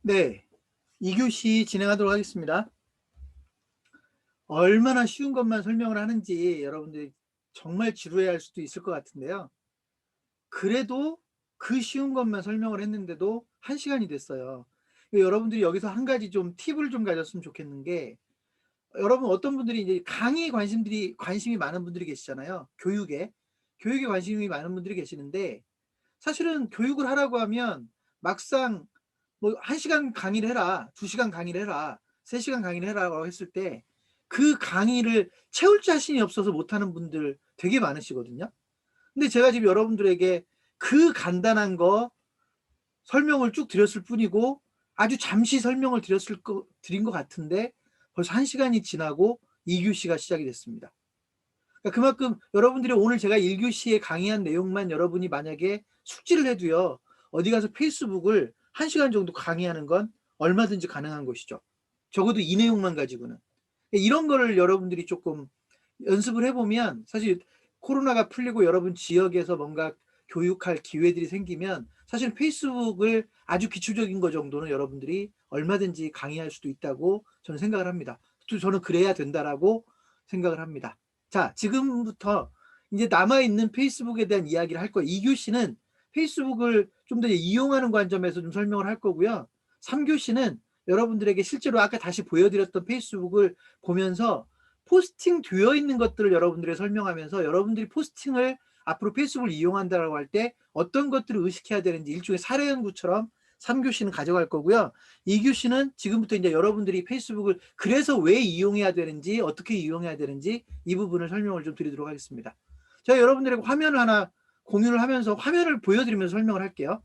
네, 2교시 진행하도록 하겠습니다. 얼마나 쉬운 것만 설명을 하는지 여러분들이 정말 지루해할 수도 있을 것 같은데요. 그래도 그 쉬운 것만 설명을 했는데도 1시간이 됐어요. 여러분들이 여기서 한 가지 좀 팁을 좀 가졌으면 좋겠는 게, 여러분 어떤 분들이 이제 강의에 관심이 많은 분들이 계시잖아요. 교육에 관심이 많은 분들이 계시는데, 사실은 교육을 하라고 하면 막상 뭐 1시간 강의를 해라, 2시간 강의를 해라, 3시간 강의를 해라라고 했을 때 그 강의를 채울 자신이 없어서 못하는 분들 되게 많으시거든요. 근데 제가 지금 여러분들에게 그 간단한 거 설명을 쭉 드렸을 뿐이고, 아주 잠시 설명을 드린 것 같은데 벌써 1시간이 지나고 2교시가 시작이 됐습니다. 그러니까 그만큼 여러분들이 오늘 제가 1교시에 강의한 내용만 여러분이 만약에 숙지를 해도요, 어디 가서 페이스북을 1시간 정도 강의하는 건 얼마든지 가능한 것이죠. 적어도 이 내용만 가지고는. 이런 거를 여러분들이 조금 연습을 해보면, 사실 코로나가 풀리고 여러분 지역에서 뭔가 교육할 기회들이 생기면 사실 페이스북을 아주 기초적인 거 정도는 여러분들이 얼마든지 강의할 수도 있다고 저는 생각을 합니다. 또 저는 그래야 된다라고 생각을 합니다. 자, 지금부터 이제 남아있는 페이스북에 대한 이야기를 할 거예요. 2교시는 페이스북을 좀 더 이용하는 관점에서 좀 설명을 할 거고요. 3교시는 여러분들에게 실제로 아까 다시 보여드렸던 페이스북을 보면서 포스팅 되어 있는 것들을 여러분들이 설명하면서, 여러분들이 포스팅을 앞으로 페이스북을 이용한다고 할 때 어떤 것들을 의식해야 되는지 일종의 사례 연구처럼 3교시는 가져갈 거고요. 2교시는 지금부터 이제 여러분들이 페이스북을 그래서 왜 이용해야 되는지, 어떻게 이용해야 되는지 이 부분을 설명을 좀 드리도록 하겠습니다. 제가 여러분들에게 화면을 하나 공유를 하면서 화면을 보여드리면서 설명을 할게요.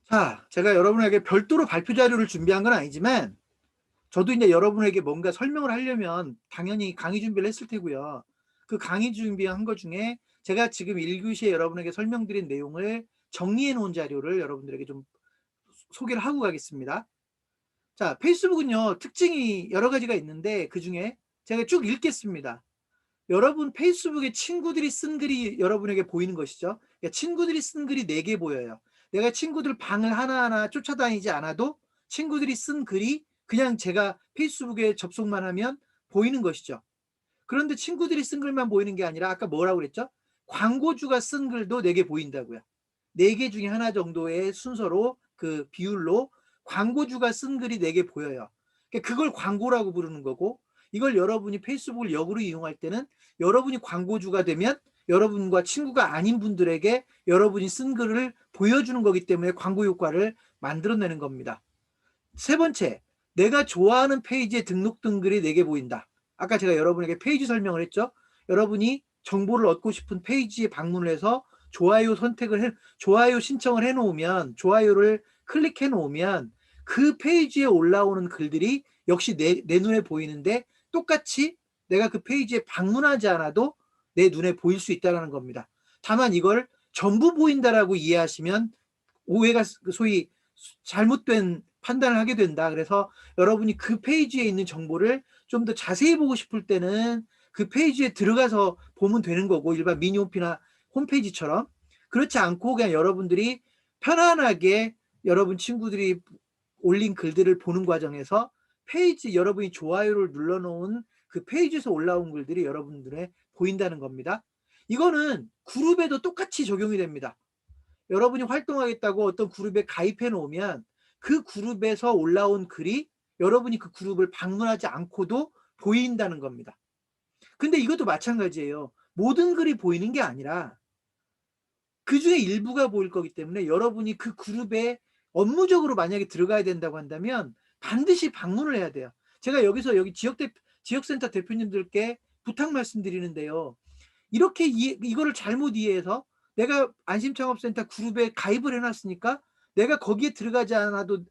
자, 제가 여러분에게 별도로 발표 자료를 준비한 건 아니지만, 저도 이제 여러분에게 뭔가 설명을 하려면 당연히 강의 준비를 했을 테고요. 그 강의 준비한 것 중에 제가 지금 1교시에 여러분에게 설명드린 내용을 정리해 놓은 자료를 여러분들에게 좀 소개를 하고 가겠습니다. 자, 페이스북은요, 특징이 여러 가지가 있는데 그 중에 제가 쭉 읽겠습니다. 여러분 페이스북에 친구들이 쓴 글이 여러분에게 보이는 것이죠. 그러니까 친구들이 쓴 글이 4개 보여요. 내가 친구들 방을 하나하나 쫓아다니지 않아도 친구들이 쓴 글이 그냥 제가 페이스북에 접속만 하면 보이는 것이죠. 그런데 친구들이 쓴 글만 보이는 게 아니라 아까 뭐라고 그랬죠? 광고주가 쓴 글도 4개 보인다고요. 4개 중에 하나 정도의 순서로, 그 비율로 광고주가 쓴 글이 4개 보여요. 그러니까 그걸 광고라고 부르는 거고, 이걸 여러분이 페이스북을 역으로 이용할 때는 여러분이 광고주가 되면 여러분과 친구가 아닌 분들에게 여러분이 쓴 글을 보여주는 거기 때문에 광고 효과를 만들어내는 겁니다. 세 번째, 내가 좋아하는 페이지에 등록된 글이 4개 보인다. 아까 제가 여러분에게 페이지 설명을 했죠. 여러분이 정보를 얻고 싶은 페이지에 방문을 해서 좋아요 신청을 해놓으면, 좋아요를 클릭해 놓으면 그 페이지에 올라오는 글들이 역시 내 눈에 보이는데, 똑같이 내가 그 페이지에 방문하지 않아도 내 눈에 보일 수 있다는 겁니다. 다만 이걸 전부 보인다라고 이해하시면 오해가, 소위 잘못된 판단을 하게 된다. 그래서 여러분이 그 페이지에 있는 정보를 좀 더 자세히 보고 싶을 때는 그 페이지에 들어가서 보면 되는 거고, 일반 미니홈피나 홈페이지처럼. 그렇지 않고 그냥 여러분들이 편안하게 여러분 친구들이 올린 글들을 보는 과정에서 페이지, 여러분이 좋아요를 눌러놓은 그 페이지에서 올라온 글들이 여러분들의 보인다는 겁니다. 이거는 그룹에도 똑같이 적용이 됩니다. 여러분이 활동하겠다고 어떤 그룹에 가입해 놓으면 그 그룹에서 올라온 글이 여러분이 그 그룹을 방문하지 않고도 보인다는 겁니다. 근데 이것도 마찬가지예요. 모든 글이 보이는 게 아니라 그 중에 일부가 보일 거기 때문에 여러분이 그 그룹에 업무적으로 만약에 들어가야 된다고 한다면 반드시 방문을 해야 돼요. 제가 여기서 여기 지역센터 대표님들께 부탁 말씀드리는데요. 이렇게 이거를 잘못 이해해서 내가 안심창업센터 그룹에 가입을 해놨으니까 내가 거기에 들어가지 않아도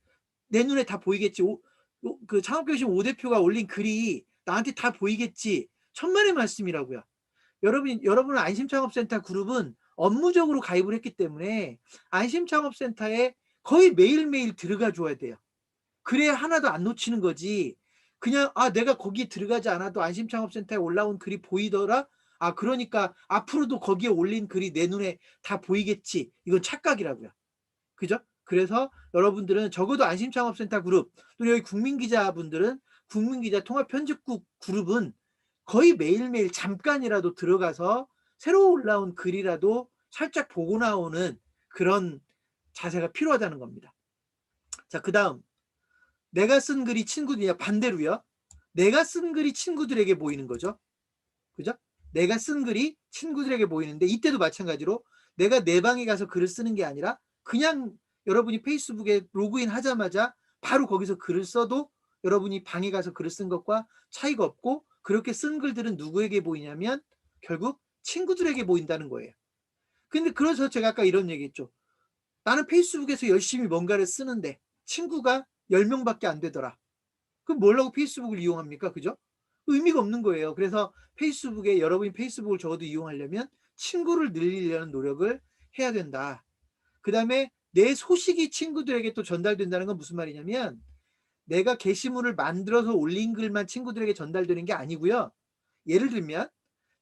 내 눈에 다 보이겠지. 그 창업교실 5대표가 올린 글이 나한테 다 보이겠지. 천만의 말씀이라고요. 여러분은 안심창업센터 그룹은 업무적으로 가입을 했기 때문에 안심창업센터에 거의 매일매일 들어가 줘야 돼요. 그래야 하나도 안 놓치는 거지. 그냥 내가 거기에 들어가지 않아도 안심창업센터에 올라온 글이 보이더라. 그러니까 앞으로도 거기에 올린 글이 내 눈에 다 보이겠지. 이건 착각이라고요. 그죠? 그래서 여러분들은 적어도 안심창업센터 그룹, 또 여기 국민기자분들은 국민기자 통합편집국 그룹은 거의 매일매일 잠깐이라도 들어가서 새로 올라온 글이라도 살짝 보고 나오는 그런 자세가 필요하다는 겁니다. 자, 그다음 내가 쓴 글이 친구들이냐, 반대로요. 내가 쓴 글이 친구들에게 보이는 거죠. 그죠? 내가 쓴 글이 친구들에게 보이는데, 이때도 마찬가지로 내가 내 방에 가서 글을 쓰는 게 아니라 그냥 여러분이 페이스북에 로그인 하자마자 바로 거기서 글을 써도 여러분이 방에 가서 글을 쓴 것과 차이가 없고, 그렇게 쓴 글들은 누구에게 보이냐면 결국 친구들에게 보인다는 거예요. 근데 그래서 제가 아까 이런 얘기했죠. 나는 페이스북에서 열심히 뭔가를 쓰는데 친구가 10명밖에 안 되더라. 그럼 뭐라고 페이스북을 이용합니까? 그죠? 의미가 없는 거예요. 그래서 페이스북에, 여러분이 페이스북을 적어도 이용하려면 친구를 늘리려는 노력을 해야 된다. 그 다음에 내 소식이 친구들에게 또 전달된다는 건 무슨 말이냐면, 내가 게시물을 만들어서 올린 글만 친구들에게 전달되는 게 아니고요. 예를 들면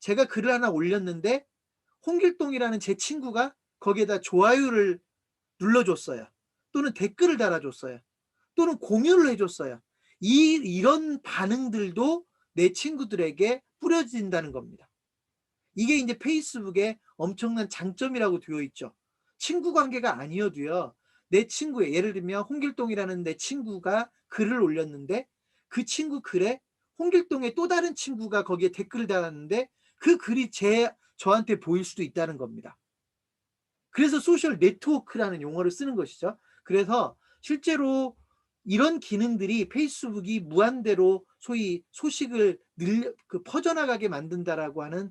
제가 글을 하나 올렸는데 홍길동이라는 제 친구가 거기에다 좋아요를 눌러줬어요. 또는 댓글을 달아줬어요. 또는 공유를 해줬어요. 이런 반응들도 내 친구들에게 뿌려진다는 겁니다. 이게 이제 페이스북의 엄청난 장점이라고 되어 있죠. 친구 관계가 아니어도요. 내 친구의, 예를 들면 홍길동이라는 내 친구가 글을 올렸는데 그 친구 글에 홍길동의 또 다른 친구가 거기에 댓글을 달았는데 그 글이 저한테 보일 수도 있다는 겁니다. 그래서 소셜 네트워크라는 용어를 쓰는 것이죠. 그래서 실제로 이런 기능들이 페이스북이 무한대로 소위 소식을 퍼져나가게 만든다라고 하는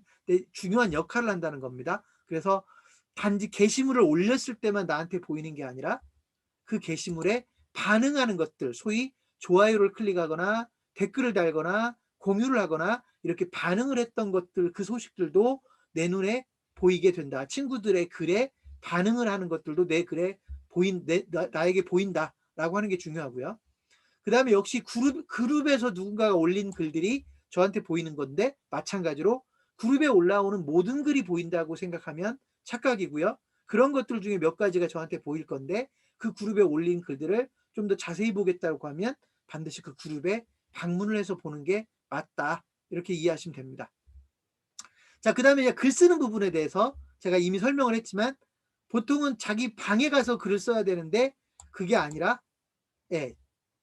중요한 역할을 한다는 겁니다. 그래서 단지 게시물을 올렸을 때만 나한테 보이는 게 아니라 그 게시물에 반응하는 것들, 소위 좋아요를 클릭하거나 댓글을 달거나 공유를 하거나 이렇게 반응을 했던 것들, 그 소식들도 내 눈에 보이게 된다. 친구들의 글에 반응을 하는 것들도 내 글에 나에게 보인다라고 하는 게 중요하고요. 그 다음에 역시 그룹에서 누군가가 올린 글들이 저한테 보이는 건데, 마찬가지로 그룹에 올라오는 모든 글이 보인다고 생각하면 착각이고요. 그런 것들 중에 몇 가지가 저한테 보일 건데, 그 그룹에 올린 글들을 좀 더 자세히 보겠다고 하면 반드시 그 그룹에 방문을 해서 보는 게 맞다. 이렇게 이해하시면 됩니다. 자, 그 다음에 글 쓰는 부분에 대해서 제가 이미 설명을 했지만, 보통은 자기 방에 가서 글을 써야 되는데 그게 아니라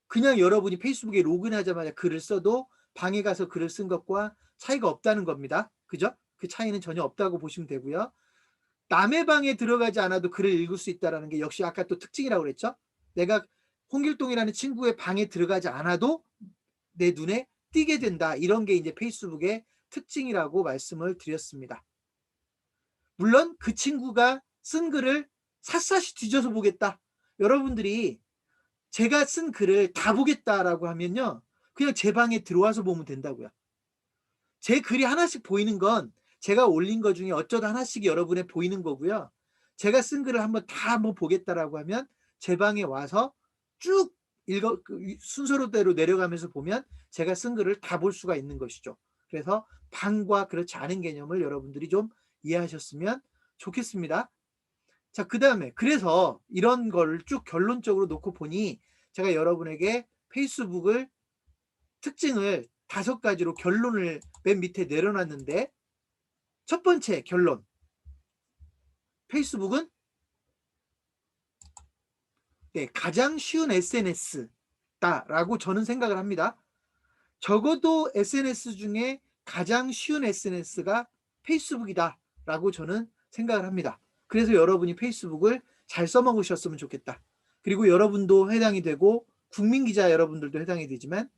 그냥 여러분이 페이스북에 로그인하자마자 글을 써도 방에 가서 글을 쓴 것과 차이가 없다는 겁니다. 그죠? 그 차이는 전혀 없다고 보시면 되고요. 남의 방에 들어가지 않아도 글을 읽을 수 있다는 게 역시 아까 또 특징이라고 그랬죠. 내가 홍길동이라는 친구의 방에 들어가지 않아도 내 눈에 띄게 된다. 이런 게 이제 페이스북의 특징이라고 말씀을 드렸습니다. 물론 그 친구가 쓴 글을 샅샅이 뒤져서 보겠다. 여러분들이 제가 쓴 글을 다 보겠다라고 하면요, 그냥 제 방에 들어와서 보면 된다고요. 제 글이 하나씩 보이는 건 제가 올린 것 중에 어쩌다 하나씩 여러분에 보이는 거고요. 제가 쓴 글을 한번 보겠다라고 하면 제 방에 와서 쭉 순서대로 내려가면서 보면 제가 쓴 글을 다 볼 수가 있는 것이죠. 그래서 방과 그렇지 않은 개념을 여러분들이 좀 이해하셨으면 좋겠습니다. 자, 그 다음에 그래서 이런 걸 쭉 결론적으로 놓고 보니 제가 여러분에게 페이스북을 특징을 5가지로 결론을 맨 밑에 내려놨는데, 첫 번째 결론, 페이스북은 가장 쉬운 SNS다라고 저는 생각을 합니다. 적어도 SNS 중에 가장 쉬운 SNS가 페이스북이다라고 저는 생각을 합니다. 그래서 여러분이 페이스북을 잘 써먹으셨으면 좋겠다. 그리고 여러분도 해당이 되고 국민기자 여러분들도 해당이 되지만,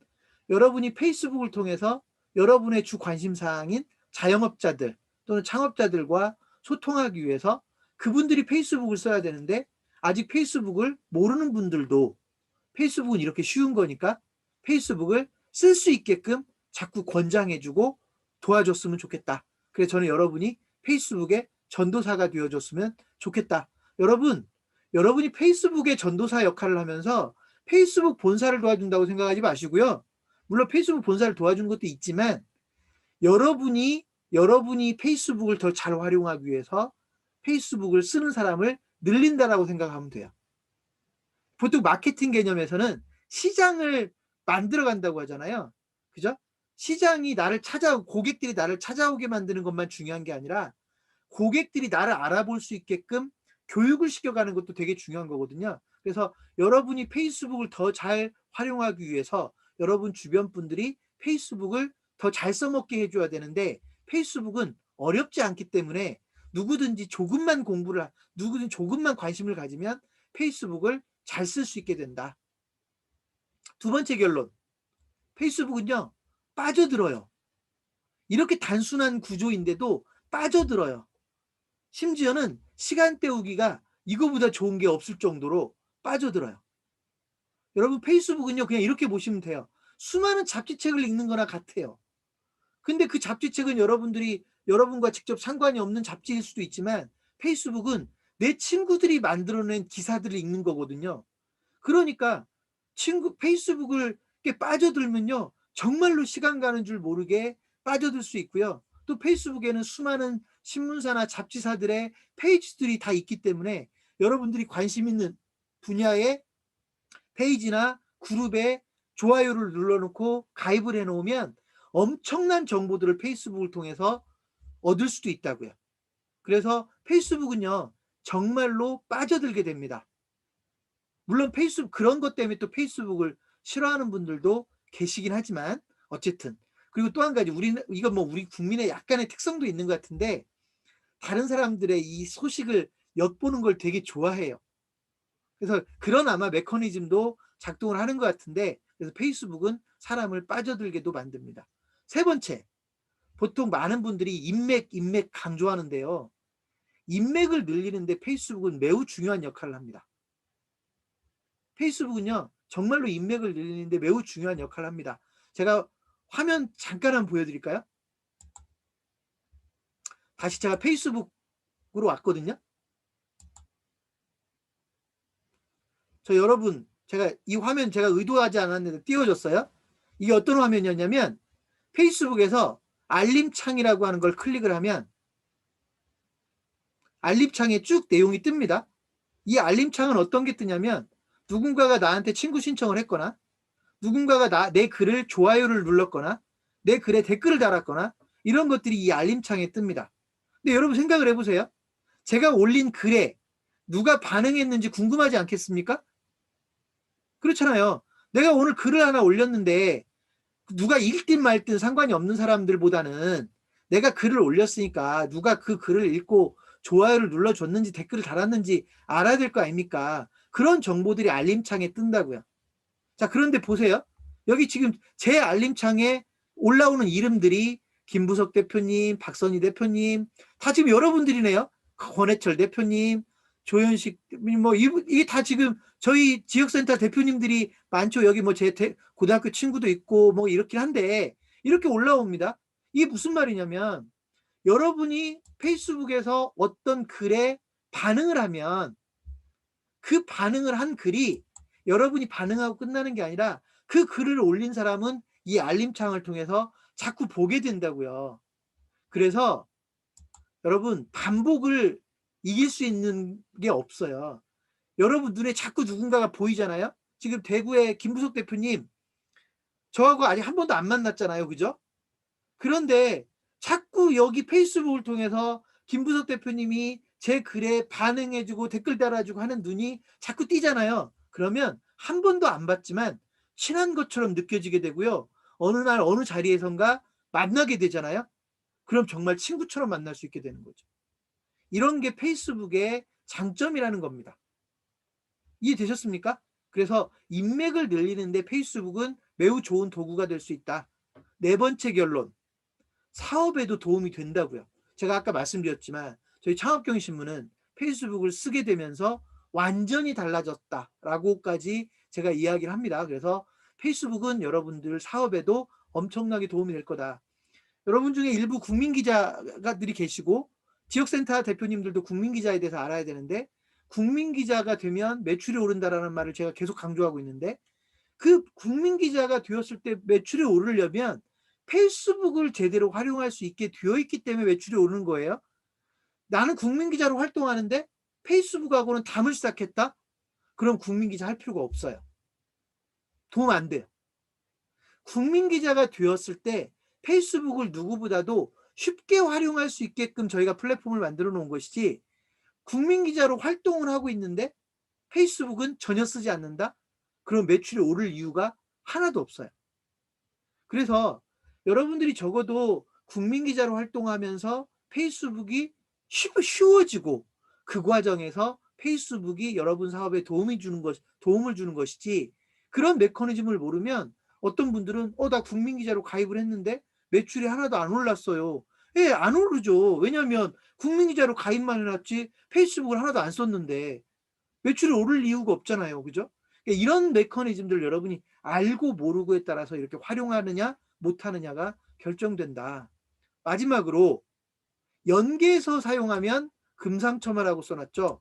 여러분이 페이스북을 통해서 여러분의 주 관심사항인 자영업자들 또는 창업자들과 소통하기 위해서 그분들이 페이스북을 써야 되는데, 아직 페이스북을 모르는 분들도 페이스북은 이렇게 쉬운 거니까 페이스북을 쓸 수 있게끔 자꾸 권장해주고 도와줬으면 좋겠다. 그래서 저는 여러분이 페이스북의 전도사가 되어줬으면 좋겠다. 여러분, 여러분이 페이스북의 전도사 역할을 하면서 페이스북 본사를 도와준다고 생각하지 마시고요. 물론 페이스북 본사를 도와주는 것도 있지만 여러분이 페이스북을 더 잘 활용하기 위해서 페이스북을 쓰는 사람을 늘린다라고 생각하면 돼요. 보통 마케팅 개념에서는 시장을 만들어 간다고 하잖아요. 그죠? 시장이 고객들이 나를 찾아오게 만드는 것만 중요한 게 아니라 고객들이 나를 알아볼 수 있게끔 교육을 시켜가는 것도 되게 중요한 거거든요. 그래서 여러분이 페이스북을 더 잘 활용하기 위해서 여러분 주변 분들이 페이스북을 더 잘 써먹게 해줘야 되는데 페이스북은 어렵지 않기 때문에 누구든지 조금만 관심을 가지면 페이스북을 잘 쓸 수 있게 된다. 두 번째 결론. 페이스북은요, 빠져들어요. 이렇게 단순한 구조인데도 빠져들어요. 심지어는 시간 때우기가 이거보다 좋은 게 없을 정도로 빠져들어요. 여러분 페이스북은요, 그냥 이렇게 보시면 돼요. 수많은 잡지책을 읽는 거나 같아요. 근데 그 잡지책은 여러분과 직접 상관이 없는 잡지일 수도 있지만 페이스북은 내 친구들이 만들어낸 기사들을 읽는 거거든요. 그러니까 페이스북을 이렇게 빠져들면요, 정말로 시간 가는 줄 모르게 빠져들 수 있고요. 또 페이스북에는 수많은 신문사나 잡지사들의 페이지들이 다 있기 때문에 여러분들이 관심 있는 분야의 페이지나 그룹에 좋아요를 눌러놓고 가입을 해놓으면 엄청난 정보들을 페이스북을 통해서 얻을 수도 있다고요. 그래서 페이스북은요, 정말로 빠져들게 됩니다. 물론 그런 것 때문에 또 페이스북을 싫어하는 분들도 계시긴 하지만 어쨌든. 그리고 또 한 가지, 이건 뭐 우리 국민의 약간의 특성도 있는 것 같은데 다른 사람들의 이 소식을 엿보는 걸 되게 좋아해요. 그래서 그런 아마 메커니즘도 작동을 하는 것 같은데, 그래서 페이스북은 사람을 빠져들게도 만듭니다. 세 번째, 보통 많은 분들이 인맥 강조하는데요. 인맥을 늘리는데 페이스북은 매우 중요한 역할을 합니다. 페이스북은요, 정말로 인맥을 늘리는데 매우 중요한 역할을 합니다. 제가 화면 잠깐 한번 보여드릴까요? 다시 제가 페이스북으로 왔거든요. 여러분, 이 화면 제가 의도하지 않았는데 띄워줬어요. 이게 어떤 화면이었냐면 페이스북에서 알림창이라고 하는 걸 클릭을 하면 알림창에 쭉 내용이 뜹니다. 이 알림창은 어떤 게 뜨냐면 누군가가 나한테 친구 신청을 했거나 누군가가 내 글을 좋아요를 눌렀거나 내 글에 댓글을 달았거나 이런 것들이 이 알림창에 뜹니다. 근데 여러분 생각을 해보세요. 제가 올린 글에 누가 반응했는지 궁금하지 않겠습니까? 그렇잖아요. 내가 오늘 글을 하나 올렸는데 누가 읽든 말든 상관이 없는 사람들보다는 내가 글을 올렸으니까 누가 그 글을 읽고 좋아요를 눌러줬는지 댓글을 달았는지 알아야 될 거 아닙니까? 그런 정보들이 알림창에 뜬다고요. 자, 그런데 보세요. 여기 지금 제 알림창에 올라오는 이름들이 김부석 대표님, 박선희 대표님, 다 지금 여러분들이네요. 권해철 대표님, 조현식, 뭐, 이게 다 지금 저희 지역센터 대표님들이 많죠. 여기 뭐 제 고등학교 친구도 있고 뭐 이렇긴 한데, 이렇게 올라옵니다. 이게 무슨 말이냐면, 여러분이 페이스북에서 어떤 글에 반응을 하면 그 반응을 한 글이 여러분이 반응하고 끝나는 게 아니라 그 글을 올린 사람은 이 알림창을 통해서 자꾸 보게 된다고요. 그래서 여러분 반복을 이길 수 있는 게 없어요. 여러분 눈에 자꾸 누군가가 보이잖아요. 지금 대구의 김부석 대표님 저하고 아직 한 번도 안 만났잖아요. 그죠? 그런데 자꾸 여기 페이스북을 통해서 김부석 대표님이 제 글에 반응해주고 댓글 달아주고 하는 눈이 자꾸 띄잖아요. 그러면 한 번도 안 봤지만 친한 것처럼 느껴지게 되고요. 어느 날 어느 자리에선가 만나게 되잖아요. 그럼 정말 친구처럼 만날 수 있게 되는 거죠. 이런 게 페이스북의 장점이라는 겁니다. 이해되셨습니까? 그래서 인맥을 늘리는데 페이스북은 매우 좋은 도구가 될 수 있다. 네 번째 결론. 사업에도 도움이 된다고요. 제가 아까 말씀드렸지만 저희 창업경신문은 페이스북을 쓰게 되면서 완전히 달라졌다라고까지 제가 이야기를 합니다. 그래서 페이스북은 여러분들 사업에도 엄청나게 도움이 될 거다. 여러분 중에 일부 국민기자들이 계시고 지역센터 대표님들도 국민기자에 대해서 알아야 되는데 국민 기자가 되면 매출이 오른다라는 말을 제가 계속 강조하고 있는데, 그 국민 기자가 되었을 때 매출이 오르려면 페이스북을 제대로 활용할 수 있게 되어 있기 때문에 매출이 오르는 거예요. 나는 국민 기자로 활동하는데 페이스북하고는 담을 시작했다? 그럼 국민 기자 할 필요가 없어요. 도움 안 돼요. 국민 기자가 되었을 때 페이스북을 누구보다도 쉽게 활용할 수 있게끔 저희가 플랫폼을 만들어 놓은 것이지, 국민 기자로 활동을 하고 있는데 페이스북은 전혀 쓰지 않는다? 그럼 매출이 오를 이유가 하나도 없어요. 그래서 여러분들이 적어도 국민 기자로 활동하면서 페이스북이 쉬워지고, 그 과정에서 페이스북이 여러분 사업에 도움을 주는 것이지, 그런 메커니즘을 모르면 어떤 분들은 나 국민 기자로 가입을 했는데 매출이 하나도 안 올랐어요. 예, 안 오르죠. 왜냐하면 국민 기자로 가입만 해놨지 페이스북을 하나도 안 썼는데 매출이 오를 이유가 없잖아요. 그죠? 그러니까 이런 메커니즘들 여러분이 알고 모르고에 따라서 이렇게 활용하느냐 못하느냐가 결정된다. 마지막으로 연계해서 사용하면 금상첨화라고 써놨죠.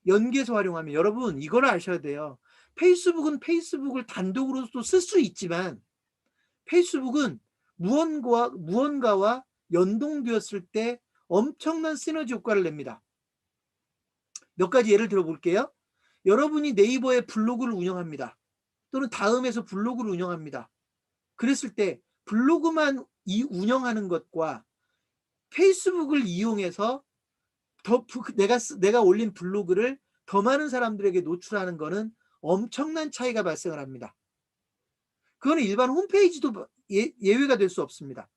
연계해서 활용하면, 여러분 이걸 아셔야 돼요. 페이스북은 페이스북을 단독으로도 쓸 수 있지만 페이스북은 무언가와 연동되었을 때 엄청난 시너지 효과를 냅니다. 몇 가지 예를 들어 볼게요. 여러분이 네이버에 블로그를 운영합니다. 또는 다음에서 블로그를 운영합니다. 그랬을 때 블로그만 운영하는 것과 페이스북을 이용해서 내가 올린 블로그를 더 많은 사람들에게 노출하는 것은 엄청난 차이가 발생을 합니다. 그거는 일반 홈페이지도 예외가 될 수 없습니다.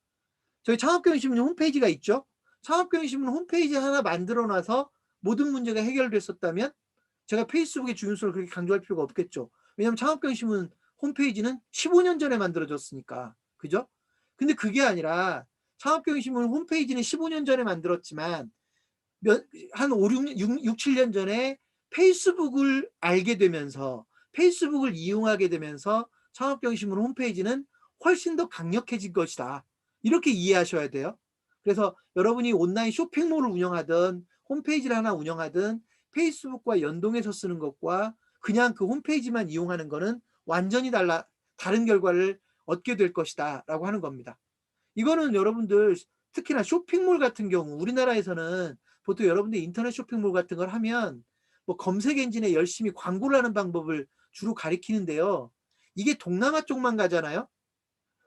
저희 창업경영신문 홈페이지가 있죠. 창업경영신문 홈페이지 하나 만들어 놔서 모든 문제가 해결됐었다면 제가 페이스북의 중요성을 그렇게 강조할 필요가 없겠죠. 왜냐하면 창업경영신문 홈페이지는 15년 전에 만들어졌으니까. 그죠? 근데 그게 아니라 창업경영신문 홈페이지는 15년 전에 만들었지만 한 5, 6, 7년 전에 페이스북을 알게 되면서, 페이스북을 이용하게 되면서 창업경영신문 홈페이지는 훨씬 더 강력해진 것이다. 이렇게 이해하셔야 돼요. 그래서 여러분이 온라인 쇼핑몰을 운영하든 홈페이지를 하나 운영하든 페이스북과 연동해서 쓰는 것과 그냥 그 홈페이지만 이용하는 것은 완전히 다른 결과를 얻게 될 것이다 라고 하는 겁니다. 이거는 여러분들 특히나 쇼핑몰 같은 경우, 우리나라에서는 보통 여러분들 인터넷 쇼핑몰 같은 걸 하면 뭐 검색 엔진에 열심히 광고를 하는 방법을 주로 가리키는데요. 이게 동남아 쪽만 가잖아요.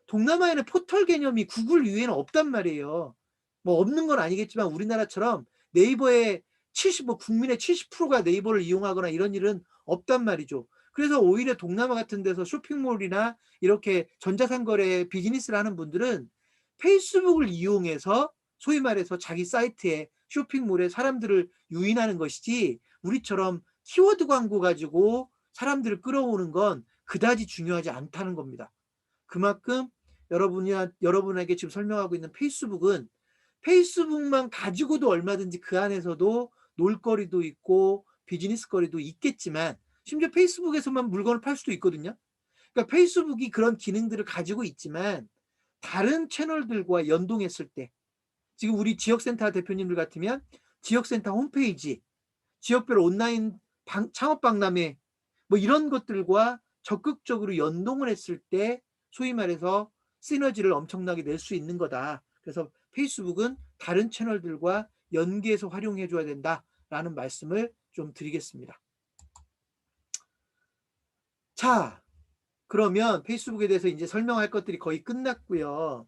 동남아에는 포털 개념이 구글 위에는 없단 말이에요. 뭐 없는 건 아니겠지만 우리나라처럼 네이버의 국민의 70%가 네이버를 이용하거나 이런 일은 없단 말이죠. 그래서 오히려 동남아 같은 데서 쇼핑몰이나 이렇게 전자상거래 비즈니스를 하는 분들은 페이스북을 이용해서 소위 말해서 자기 사이트에 쇼핑몰에 사람들을 유인하는 것이지, 우리처럼 키워드 광고 가지고 사람들을 끌어오는 건 그다지 중요하지 않다는 겁니다. 그만큼 여러분에게 지금 설명하고 있는 페이스북은 페이스북만 가지고도 얼마든지 그 안에서도 놀거리도 있고 비즈니스 거리도 있겠지만, 심지어 페이스북에서만 물건을 팔 수도 있거든요. 그러니까 페이스북이 그런 기능들을 가지고 있지만 다른 채널들과 연동했을 때, 지금 우리 지역센터 대표님들 같으면 지역센터 홈페이지, 지역별 온라인 창업 박람회 뭐 이런 것들과 적극적으로 연동을 했을 때 소위 말해서 시너지를 엄청나게 낼 수 있는 거다. 그래서 페이스북은 다른 채널들과 연계해서 활용해 줘야 된다라는 말씀을 좀 드리겠습니다. 자, 그러면 페이스북에 대해서 이제 설명할 것들이 거의 끝났고요.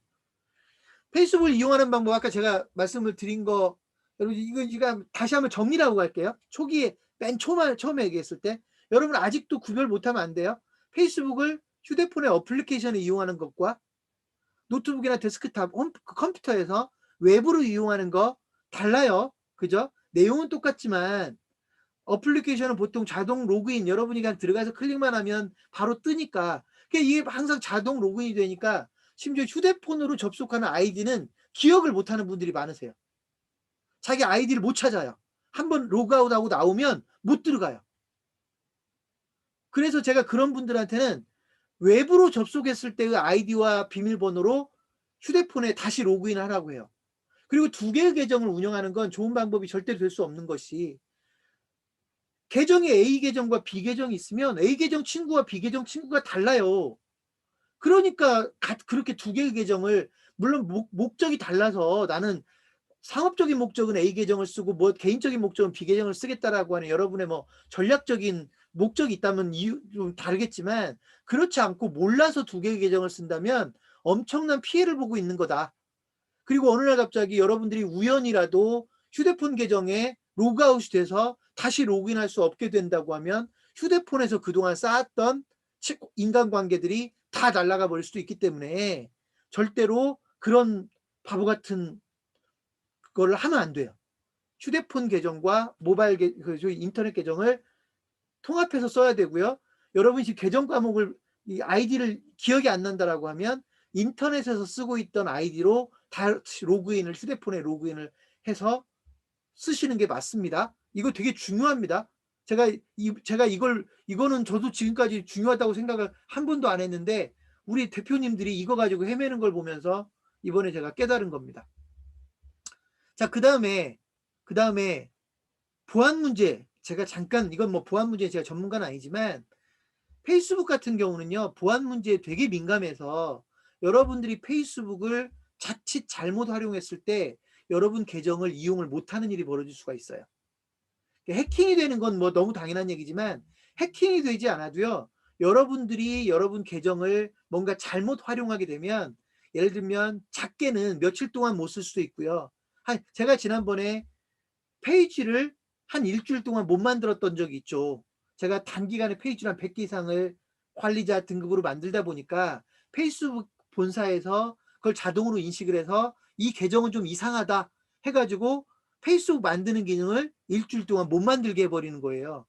페이스북을 이용하는 방법, 아까 제가 말씀을 드린 거, 여러분 이거 다시 한번 정리를 하고 갈게요. 초기에 맨 처음에 얘기했을 때 여러분 아직도 구별 못하면 안 돼요. 페이스북을 휴대폰의 어플리케이션을 이용하는 것과 노트북이나 데스크탑 컴퓨터에서 외부로 이용하는 거 달라요. 그죠? 내용은 똑같지만 어플리케이션은 보통 자동 로그인, 여러분이 그냥 들어가서 클릭만 하면 바로 뜨니까 이게 항상 자동 로그인이 되니까 심지어 휴대폰으로 접속하는 아이디는 기억을 못하는 분들이 많으세요. 자기 아이디를 못 찾아요. 한번 로그아웃하고 나오면 못 들어가요. 그래서 제가 그런 분들한테는 외부로 접속했을 때의 아이디와 비밀번호로 휴대폰에 다시 로그인을 하라고 해요. 그리고 두 개의 계정을 운영하는 건 좋은 방법이 절대로 될 수 없는 것이, 계정이 A 계정과 B 계정이 있으면 A 계정 친구와 B 계정 친구가 달라요. 그러니까 그렇게 두 개의 계정을, 물론 목적이 달라서 나는 상업적인 목적은 A 계정을 쓰고 뭐 개인적인 목적은 B 계정을 쓰겠다라고 하는 여러분의 뭐 전략적인 목적이 있다면 이유 좀 다르겠지만, 그렇지 않고 몰라서 두 개의 계정을 쓴다면 엄청난 피해를 보고 있는 거다. 그리고 어느 날 갑자기 여러분들이 우연이라도 휴대폰 계정에 로그아웃이 돼서 다시 로그인할 수 없게 된다고 하면 휴대폰에서 그동안 쌓았던 인간관계들이 다 날아가 버릴 수도 있기 때문에 절대로 그런 바보 같은 그거를 하면 안 돼요. 휴대폰 계정과 모바일 인터넷 계정을 통합해서 써야 되고요. 여러분이 지금 계정 과목을 이 아이디를 기억이 안 난다라고 하면 인터넷에서 쓰고 있던 아이디로 다시 로그인을, 휴대폰에 로그인을 해서 쓰시는 게 맞습니다. 이거 되게 중요합니다. 제가 이거는 저도 지금까지 중요하다고 생각을 한 번도 안 했는데 우리 대표님들이 이거 가지고 헤매는 걸 보면서 이번에 제가 깨달은 겁니다. 자, 그 다음에 보안 문제, 제가 잠깐, 이건 뭐 보안 문제에 제가 전문가는 아니지만 페이스북 같은 경우는요, 보안 문제에 되게 민감해서 여러분들이 페이스북을 자칫 잘못 활용했을 때 여러분 계정을 이용을 못하는 일이 벌어질 수가 있어요. 해킹이 되는 건 뭐 너무 당연한 얘기지만 해킹이 되지 않아도요, 여러분들이 여러분 계정을 뭔가 잘못 활용하게 되면, 예를 들면 작게는 며칠 동안 못 쓸 수도 있고요. 제가 지난번에 페이지를 한 일주일 동안 못 만들었던 적이 있죠. 제가 단기간에 페이지를 한 100개 이상을 관리자 등급으로 만들다 보니까 페이스북 본사에서 그걸 자동으로 인식을 해서 이 계정은 좀 이상하다 해가지고 페이스북 만드는 기능을 일주일 동안 못 만들게 해버리는 거예요.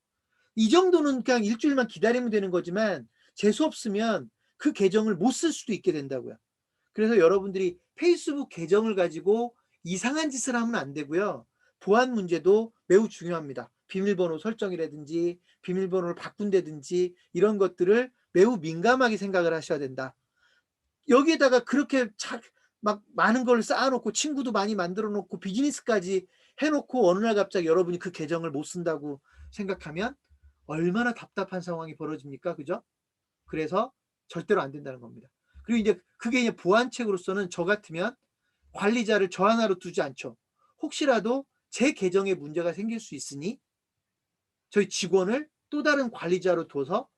이 정도는 그냥 일주일만 기다리면 되는 거지만 재수 없으면 그 계정을 못 쓸 수도 있게 된다고요. 그래서 여러분들이 페이스북 계정을 가지고 이상한 짓을 하면 안 되고요. 보안 문제도 매우 중요합니다. 비밀번호 설정이라든지 비밀번호를 바꾼다든지 이런 것들을 매우 민감하게 생각을 하셔야 된다. 여기에다가 그렇게 막 많은 걸 쌓아놓고 친구도 많이 만들어 놓고 비즈니스까지 해놓고 어느 날 갑자기 여러분이 그 계정을 못 쓴다고 생각하면 얼마나 답답한 상황이 벌어집니까? 그죠? 그래서 절대로 안 된다는 겁니다. 그리고 이제 그게 이제 보안책으로서는 저 같으면 관리자를 저 하나로 두지 않죠. 혹시라도 제 계정에 문제가 생길 수 있으니 저희 직원을 또 다른 관리자로 둬서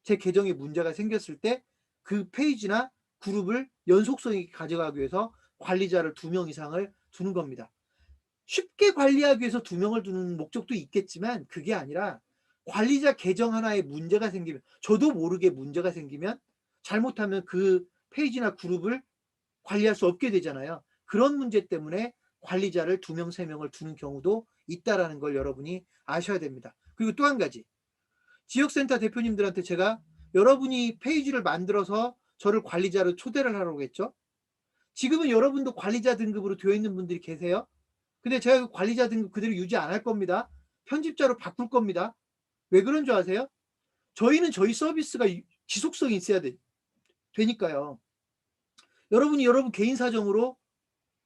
제 계정에 문제가 생겼을 때 그 페이지나 그룹을 연속성 있게 가져가기 위해서 관리자를 2명 이상을 두는 겁니다. 쉽게 관리하기 위해서 2명을 두는 목적도 있겠지만 그게 아니라 관리자 계정 하나에 문제가 생기면, 저도 모르게 문제가 생기면 잘못하면 그 페이지나 그룹을 관리할 수 없게 되잖아요. 그런 문제 때문에 관리자를 2명, 3명을 두는 경우도 있다라는 걸 여러분이 아셔야 됩니다. 그리고 또 한 가지, 지역센터 대표님들한테 제가 여러분이 페이지를 만들어서 저를 관리자로 초대를 하라고 했죠. 지금은 여러분도 관리자 등급으로 되어 있는 분들이 계세요. 근데 제가 그 관리자 등급 그대로 유지 안 할 겁니다. 편집자로 바꿀 겁니다. 왜 그런 줄 아세요? 저희는 저희 서비스가 지속성이 있어야 되니까요. 여러분이 여러분 개인 사정으로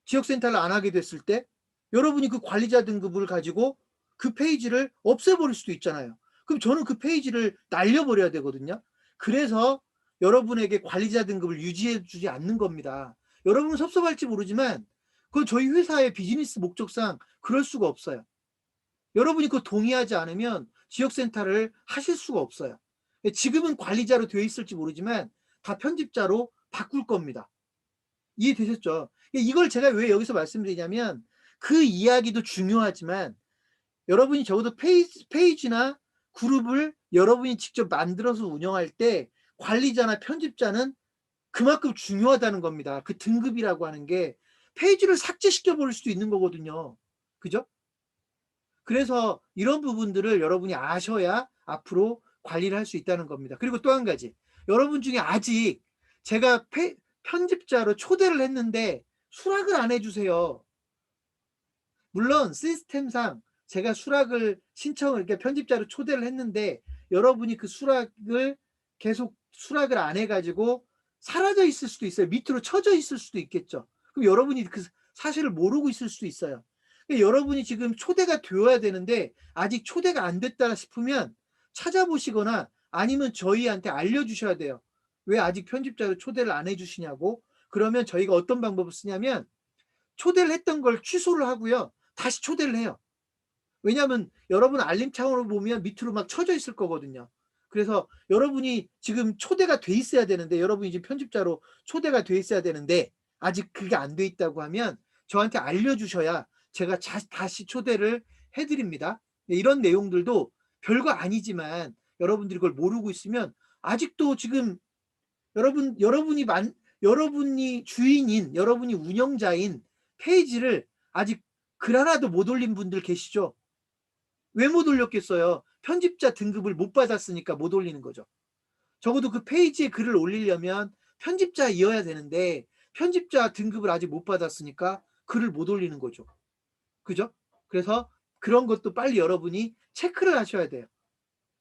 지역센터를 안 하게 됐을 때 여러분이 그 관리자 등급을 가지고 그 페이지를 없애버릴 수도 있잖아요. 그럼 저는 그 페이지를 날려버려야 되거든요. 그래서 여러분에게 관리자 등급을 유지해 주지 않는 겁니다. 여러분은 섭섭할지 모르지만 그건 저희 회사의 비즈니스 목적상 그럴 수가 없어요. 여러분이 그거 동의하지 않으면 지역센터를 하실 수가 없어요. 지금은 관리자로 되어 있을지 모르지만 다 편집자로 바꿀 겁니다. 이해되셨죠? 이걸 제가 왜 여기서 말씀드리냐면 그 이야기도 중요하지만 여러분이 적어도 페이지나 그룹을 여러분이 직접 만들어서 운영할 때 관리자나 편집자는 그만큼 중요하다는 겁니다. 그 등급이라고 하는 게 페이지를 삭제시켜 버릴 수도 있는 거거든요. 그죠? 그래서 이런 부분들을 여러분이 아셔야 앞으로 관리를 할 수 있다는 겁니다. 그리고 또 한 가지, 여러분 중에 아직 제가 편집자로 초대를 했는데 수락을 안 해주세요. 물론 시스템상 제가 수락을 신청을, 이렇게 편집자로 초대를 했는데 여러분이 그 수락을 계속 수락을 안 해가지고 사라져 있을 수도 있어요. 밑으로 쳐져 있을 수도 있겠죠. 그럼 여러분이 그 사실을 모르고 있을 수도 있어요. 여러분이 지금 초대가 되어야 되는데 아직 초대가 안 됐다 싶으면 찾아보시거나 아니면 저희한테 알려주셔야 돼요. 왜 아직 편집자로 초대를 안 해주시냐고. 그러면 저희가 어떤 방법을 쓰냐면 초대를 했던 걸 취소를 하고요. 다시 초대를 해요. 왜냐하면 여러분 알림창으로 보면 밑으로 막 쳐져 있을 거거든요. 그래서 여러분이 지금 초대가 돼 있어야 되는데, 여러분이 지금 편집자로 초대가 돼 있어야 되는데 아직 그게 안 돼 있다고 하면 저한테 알려주셔야 제가 다시 초대를 해드립니다. 이런 내용들도 별거 아니지만 여러분들이 그걸 모르고 있으면 아직도 지금 여러분이 주인인, 여러분이 운영자인 페이지를 아직 글 하나도 못 올린 분들 계시죠? 왜 못 올렸겠어요? 편집자 등급을 못 받았으니까 못 올리는 거죠. 적어도 그 페이지에 글을 올리려면 편집자이어야 되는데 편집자 등급을 아직 못 받았으니까 글을 못 올리는 거죠. 그죠? 그래서 그런 것도 빨리 여러분이 체크를 하셔야 돼요.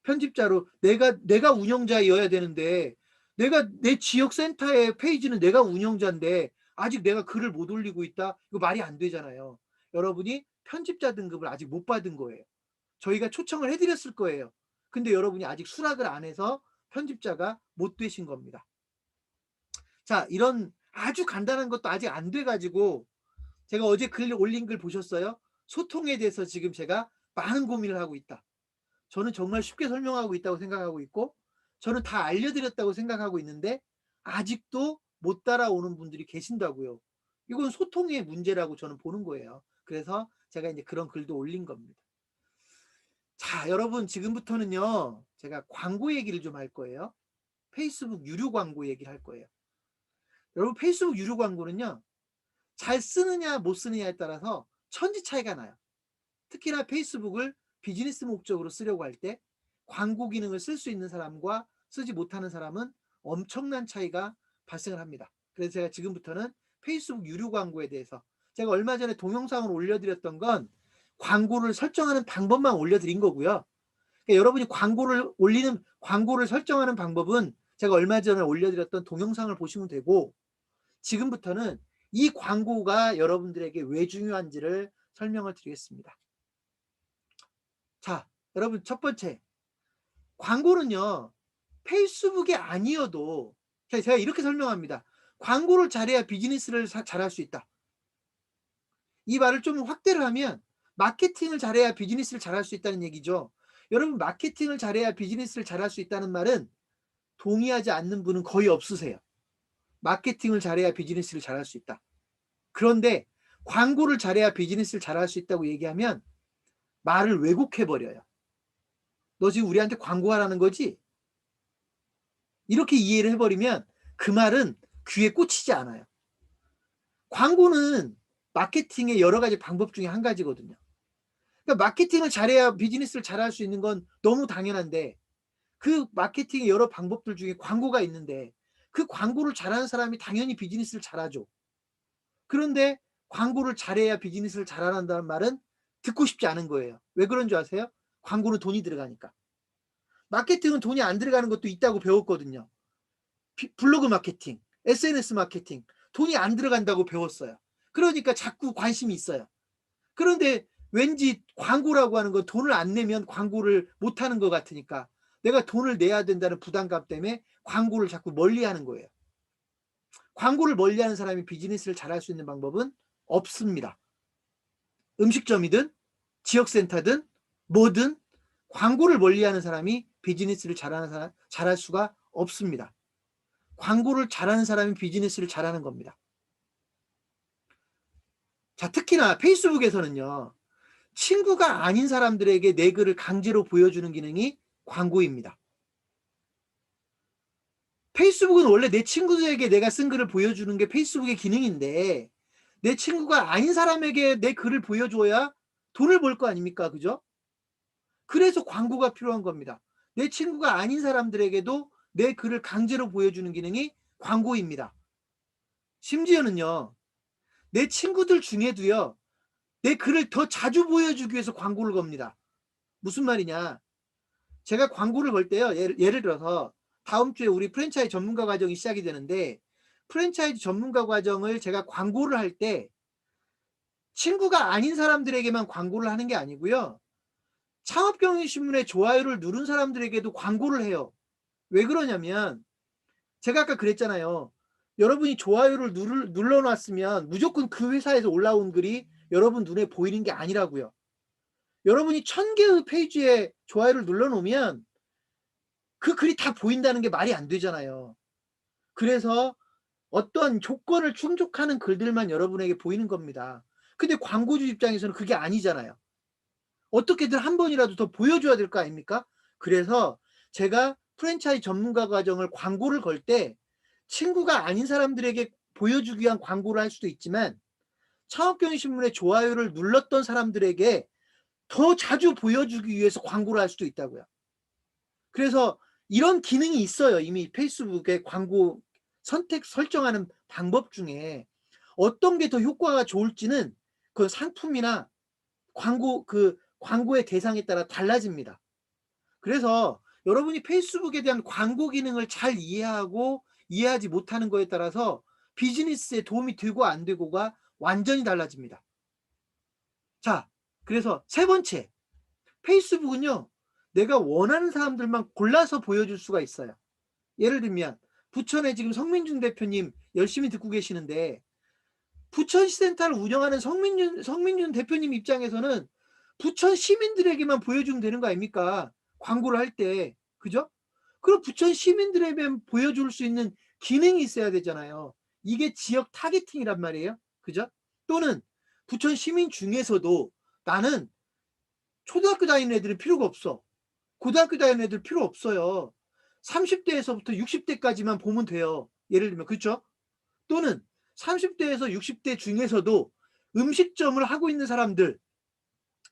편집자로 내가 운영자이어야 되는데, 내가 내 지역 센터의 페이지는 내가 운영자인데 아직 내가 글을 못 올리고 있다? 이거 말이 안 되잖아요. 여러분이 편집자 등급을 아직 못 받은 거예요. 저희가 초청을 해드렸을 거예요. 근데 여러분이 아직 수락을 안 해서 편집자가 못 되신 겁니다. 자, 이런 아주 간단한 것도 아직 안 돼가지고, 제가 어제 올린 글 보셨어요? 소통에 대해서 지금 제가 많은 고민을 하고 있다. 저는 정말 쉽게 설명하고 있다고 생각하고 있고, 저는 다 알려드렸다고 생각하고 있는데 아직도 못 따라오는 분들이 계신다고요. 이건 소통의 문제라고 저는 보는 거예요. 그래서 제가 이제 그런 글도 올린 겁니다. 자, 여러분 지금부터는요, 제가 광고 얘기를 좀 할 거예요. 페이스북 유료 광고 얘기를 할 거예요. 여러분, 페이스북 유료 광고는요, 잘 쓰느냐 못 쓰느냐에 따라서 천지 차이가 나요. 특히나 페이스북을 비즈니스 목적으로 쓰려고 할 때 광고 기능을 쓸 수 있는 사람과 쓰지 못하는 사람은 엄청난 차이가 발생을 합니다. 그래서 제가 지금부터는 페이스북 유료 광고에 대해서, 제가 얼마 전에 동영상을 올려드렸던 건 광고를 설정하는 방법만 올려드린 거고요. 그러니까 여러분이 광고를 설정하는 방법은 제가 얼마 전에 올려드렸던 동영상을 보시면 되고, 지금부터는 이 광고가 여러분들에게 왜 중요한지를 설명을 드리겠습니다. 자, 여러분, 첫 번째, 광고는요, 페이스북이 아니어도, 제가 이렇게 설명합니다. 광고를 잘해야 비즈니스를 잘할 수 있다. 이 말을 좀 확대를 하면 마케팅을 잘해야 비즈니스를 잘할 수 있다는 얘기죠. 여러분, 마케팅을 잘해야 비즈니스를 잘할 수 있다는 말은 동의하지 않는 분은 거의 없으세요. 마케팅을 잘해야 비즈니스를 잘할 수 있다. 그런데 광고를 잘해야 비즈니스를 잘할 수 있다고 얘기하면 말을 왜곡해버려요. 너 지금 우리한테 광고하라는 거지? 이렇게 이해를 해버리면 그 말은 귀에 꽂히지 않아요. 광고는 마케팅의 여러 가지 방법 중에 한 가지거든요. 그러니까 마케팅을 잘해야 비즈니스를 잘할 수 있는 건 너무 당연한데, 그 마케팅의 여러 방법들 중에 광고가 있는데 그 광고를 잘하는 사람이 당연히 비즈니스를 잘하죠. 그런데 광고를 잘해야 비즈니스를 잘한다는 말은 듣고 싶지 않은 거예요. 왜 그런 줄 아세요? 광고는 돈이 들어가니까. 마케팅은 돈이 안 들어가는 것도 있다고 배웠거든요. 블로그 마케팅, SNS 마케팅, 돈이 안 들어간다고 배웠어요. 그러니까 자꾸 관심이 있어요. 그런데 왠지 광고라고 하는 건 돈을 안 내면 광고를 못 하는 것 같으니까 내가 돈을 내야 된다는 부담감 때문에 광고를 자꾸 멀리하는 거예요. 광고를 멀리하는 사람이 비즈니스를 잘할 수 있는 방법은 없습니다. 음식점이든 지역센터든 뭐든 광고를 멀리하는 사람이 비즈니스를 잘할 수가 없습니다. 광고를 잘하는 사람이 비즈니스를 잘하는 겁니다. 자, 특히나 페이스북에서는요, 친구가 아닌 사람들에게 내 글을 강제로 보여주는 기능이 광고입니다. 페이스북은 원래 내 친구들에게 내가 쓴 글을 보여주는 게 페이스북의 기능인데, 내 친구가 아닌 사람에게 내 글을 보여줘야 돈을 벌 거 아닙니까? 그죠? 그래서 광고가 필요한 겁니다. 내 친구가 아닌 사람들에게도 내 글을 강제로 보여주는 기능이 광고입니다. 심지어는요, 내 친구들 중에도요, 내 글을 더 자주 보여주기 위해서 광고를 겁니다. 무슨 말이냐? 제가 광고를 걸 때요, 예를 들어서 다음 주에 우리 프랜차이즈 전문가 과정이 시작이 되는데, 프랜차이즈 전문가 과정을 제가 광고를 할 때 친구가 아닌 사람들에게만 광고를 하는 게 아니고요. 창업경제신문에 좋아요를 누른 사람들에게도 광고를 해요. 왜 그러냐면 제가 아까 그랬잖아요. 여러분이 좋아요를 눌러 놨으면 무조건 그 회사에서 올라온 글이 여러분 눈에 보이는 게 아니라고요. 여러분이 1000개의 페이지에 좋아요를 눌러 놓으면 그 글이 다 보인다는 게 말이 안 되잖아요. 그래서 어떤 조건을 충족하는 글들만 여러분에게 보이는 겁니다. 근데 광고주 입장에서는 그게 아니잖아요. 어떻게든 한 번이라도 더 보여줘야 될 거 아닙니까? 그래서 제가 프랜차이즈 전문가 과정을 광고를 걸 때 친구가 아닌 사람들에게 보여주기 위한 광고를 할 수도 있지만 창업경제신문에 좋아요를 눌렀던 사람들에게 더 자주 보여주기 위해서 광고를 할 수도 있다고요. 그래서 이런 기능이 있어요. 이미 페이스북에 광고 선택 설정하는 방법 중에 어떤 게 더 효과가 좋을지는 그 상품이나 광고의 대상에 따라 달라집니다. 그래서 여러분이 페이스북에 대한 광고 기능을 잘 이해하고 이해하지 못하는 거에 따라서 비즈니스에 도움이 되고 안 되고가 완전히 달라집니다. 자, 그래서 세 번째, 페이스북은요, 내가 원하는 사람들만 골라서 보여줄 수가 있어요. 예를 들면 부천에 지금 성민준 대표님 열심히 듣고 계시는데 부천시센터를 운영하는 성민준 대표님 입장에서는 부천 시민들에게만 보여주면 되는 거 아닙니까? 광고를 할 때. 그죠? 그럼 부천 시민들에게만 보여줄 수 있는 기능이 있어야 되잖아요. 이게 지역 타겟팅이란 말이에요. 그죠? 또는 부천 시민 중에서도 나는 초등학교 다니는 애들은 필요가 없어. 고등학교 다니는 애들 필요 없어요. 30대에서부터 60대까지만 보면 돼요. 예를 들면. 그렇죠? 또는 30대에서 60대 중에서도 음식점을 하고 있는 사람들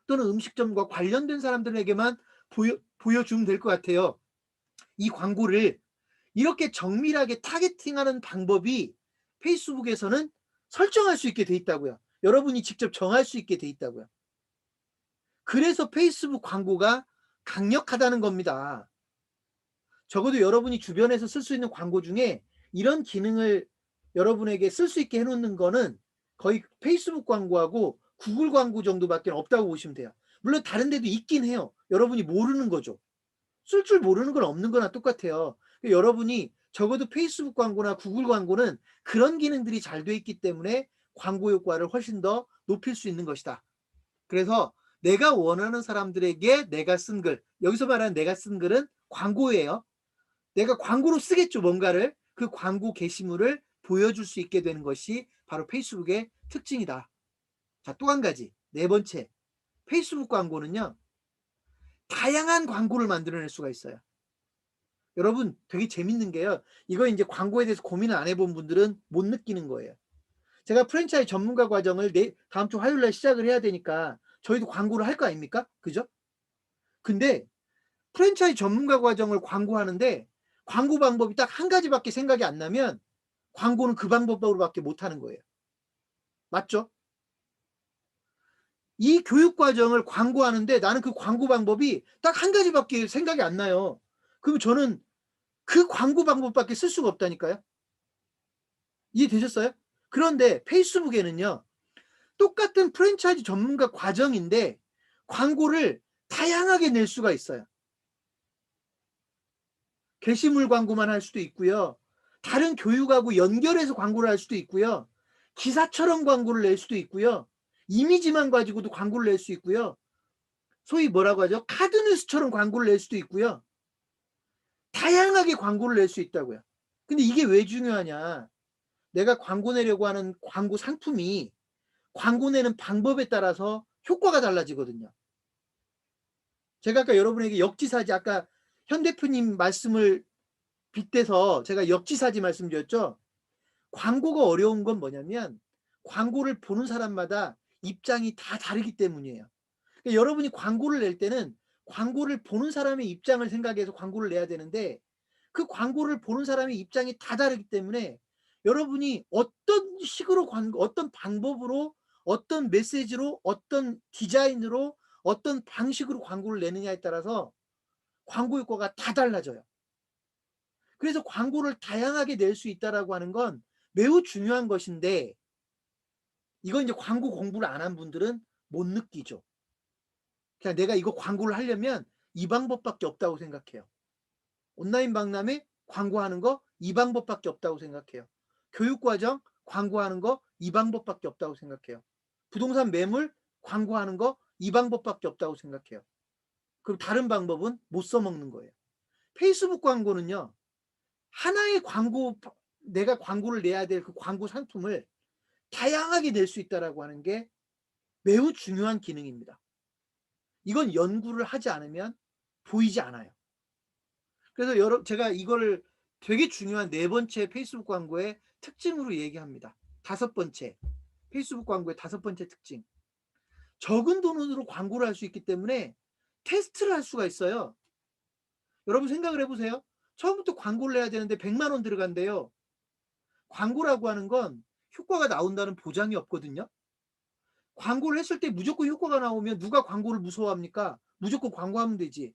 또는 음식점과 관련된 사람들에게만 보여주면 될 것 같아요. 이 광고를 이렇게 정밀하게 타겟팅하는 방법이 페이스북에서는 설정할 수 있게 돼 있다고요. 여러분이 직접 정할 수 있게 돼 있다고요. 그래서 페이스북 광고가 강력하다는 겁니다. 적어도 여러분이 주변에서 쓸 수 있는 광고 중에 이런 기능을 여러분에게 쓸 수 있게 해놓는 거는 거의 페이스북 광고하고 구글 광고 정도밖에 없다고 보시면 돼요. 물론 다른 데도 있긴 해요. 여러분이 모르는 거죠. 쓸 줄 모르는 건 없는 거나 똑같아요. 여러분이 적어도 페이스북 광고나 구글 광고는 그런 기능들이 잘 돼 있기 때문에 광고 효과를 훨씬 더 높일 수 있는 것이다. 그래서 내가 원하는 사람들에게 내가 쓴 글, 여기서 말하는 내가 쓴 글은 광고예요. 내가 광고로 쓰겠죠, 뭔가를. 그 광고 게시물을 보여줄 수 있게 되는 것이 바로 페이스북의 특징이다. 자, 또 한 가지. 네 번째. 페이스북 광고는요, 다양한 광고를 만들어낼 수가 있어요. 여러분, 되게 재밌는 게요. 이거 이제 광고에 대해서 고민을 안 해본 분들은 못 느끼는 거예요. 제가 프랜차이즈 전문가 과정을 다음 주 화요일 날 시작을 해야 되니까 저희도 광고를 할 거 아닙니까? 그죠? 근데 프랜차이즈 전문가 과정을 광고하는데 광고 방법이 딱 한 가지밖에 생각이 안 나면 광고는 그 방법으로밖에 못 하는 거예요. 맞죠? 이 교육 과정을 광고하는데 나는 그 광고 방법이 딱 한 가지밖에 생각이 안 나요. 그럼 저는 그 광고 방법밖에 쓸 수가 없다니까요. 이해되셨어요? 그런데 페이스북에는요, 똑같은 프랜차이즈 전문가 과정인데 광고를 다양하게 낼 수가 있어요. 게시물 광고만 할 수도 있고요. 다른 교육하고 연결해서 광고를 할 수도 있고요. 기사처럼 광고를 낼 수도 있고요. 이미지만 가지고도 광고를 낼 수 있고요. 소위 뭐라고 하죠? 카드뉴스처럼 광고를 낼 수도 있고요. 다양하게 광고를 낼 수 있다고요. 근데 이게 왜 중요하냐? 내가 광고 내려고 하는 광고 상품이 광고 내는 방법에 따라서 효과가 달라지거든요. 제가 아까 여러분에게 역지사지, 아까 현 대표님 말씀을 빗대서 제가 역지사지 말씀드렸죠. 광고가 어려운 건 뭐냐면 광고를 보는 사람마다 입장이 다 다르기 때문이에요. 그러니까 여러분이 광고를 낼 때는 광고를 보는 사람의 입장을 생각해서 광고를 내야 되는데 그 광고를 보는 사람의 입장이 다 다르기 때문에 여러분이 어떤 식으로 어떤 방법으로 어떤 메시지로 어떤 디자인으로 어떤 방식으로 광고를 내느냐에 따라서 광고 효과가 다 달라져요. 그래서 광고를 다양하게 낼 수 있다라고 하는 건 매우 중요한 것인데 이건 이제 광고 공부를 안 한 분들은 못 느끼죠. 그냥 내가 이거 광고를 하려면 이 방법밖에 없다고 생각해요. 온라인 박람회 광고하는 거 이 방법밖에 없다고 생각해요. 교육과정 광고하는 거 이 방법밖에 없다고 생각해요. 부동산 매물 광고하는 거 이 방법밖에 없다고 생각해요. 그럼 다른 방법은 못 써먹는 거예요. 페이스북 광고는요. 하나의 광고, 내가 광고를 내야 될 그 광고 상품을 다양하게 낼 수 있다라고 하는 게 매우 중요한 기능입니다. 이건 연구를 하지 않으면 보이지 않아요. 그래서 제가 이거를 되게 중요한 네 번째 페이스북 광고의 특징으로 얘기합니다. 다섯 번째, 페이스북 광고의 다섯 번째 특징. 적은 돈으로 광고를 할 수 있기 때문에 테스트를 할 수가 있어요. 여러분 생각을 해보세요. 처음부터 광고를 해야 되는데 100만 원 들어간대요. 광고라고 하는 건 효과가 나온다는 보장이 없거든요. 광고를 했을 때 무조건 효과가 나오면 누가 광고를 무서워합니까? 무조건 광고하면 되지.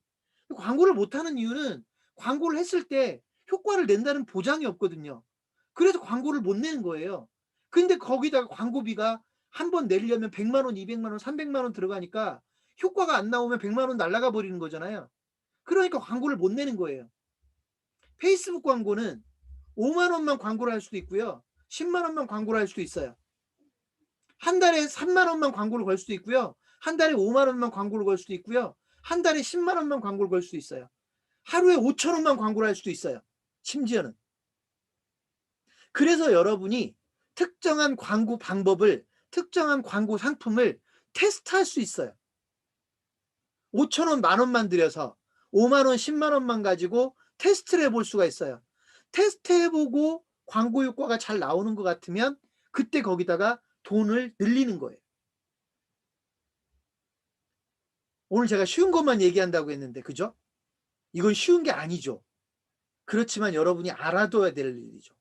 광고를 못하는 이유는 광고를 했을 때 효과를 낸다는 보장이 없거든요. 그래서 광고를 못 내는 거예요. 근데 거기다가 광고비가 한 번 내려면 100만 원, 200만 원, 300만 원 들어가니까 효과가 안 나오면 100만 원 날아가 버리는 거잖아요. 그러니까 광고를 못 내는 거예요. 페이스북 광고는 5만 원만 광고를 할 수도 있고요. 10만 원만 광고를 할 수도 있어요. 한 달에 3만 원만 광고를 걸 수도 있고요. 한 달에 5만 원만 광고를 걸 수도 있고요. 한 달에 10만 원만 광고를 걸 수도 있어요. 하루에 5천 원만 광고를 할 수도 있어요. 심지어는. 그래서 여러분이 특정한 광고 방법을, 특정한 광고 상품을 테스트할 수 있어요. 5천 원, 만 원만 들여서 5만 원, 10만 원만 가지고 테스트를 해볼 수가 있어요. 테스트해보고 광고 효과가 잘 나오는 것 같으면 그때 거기다가 돈을 늘리는 거예요. 오늘 제가 쉬운 것만 얘기한다고 했는데 그죠? 이건 쉬운 게 아니죠. 그렇지만 여러분이 알아둬야 될 일이죠.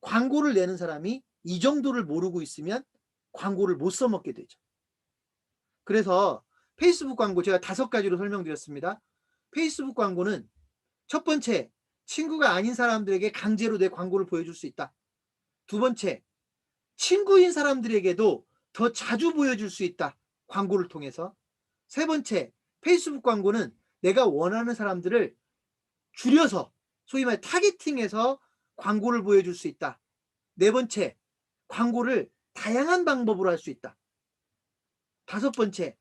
광고를 내는 사람이 이 정도를 모르고 있으면 광고를 못 써먹게 되죠. 그래서 페이스북 광고 제가 5가지로 설명드렸습니다. 페이스북 광고는 첫 번째, 친구가 아닌 사람들에게 강제로 내 광고를 보여줄 수 있다. 두 번째, 친구인 사람들에게도 더 자주 보여줄 수 있다. 광고를 통해서. 세 번째, 페이스북 광고는 내가 원하는 사람들을 줄여서 소위 말해 타겟팅해서 광고를 보여줄 수 있다. 네 번째, 광고를 다양한 방법으로 할 수 있다. 다섯 번째,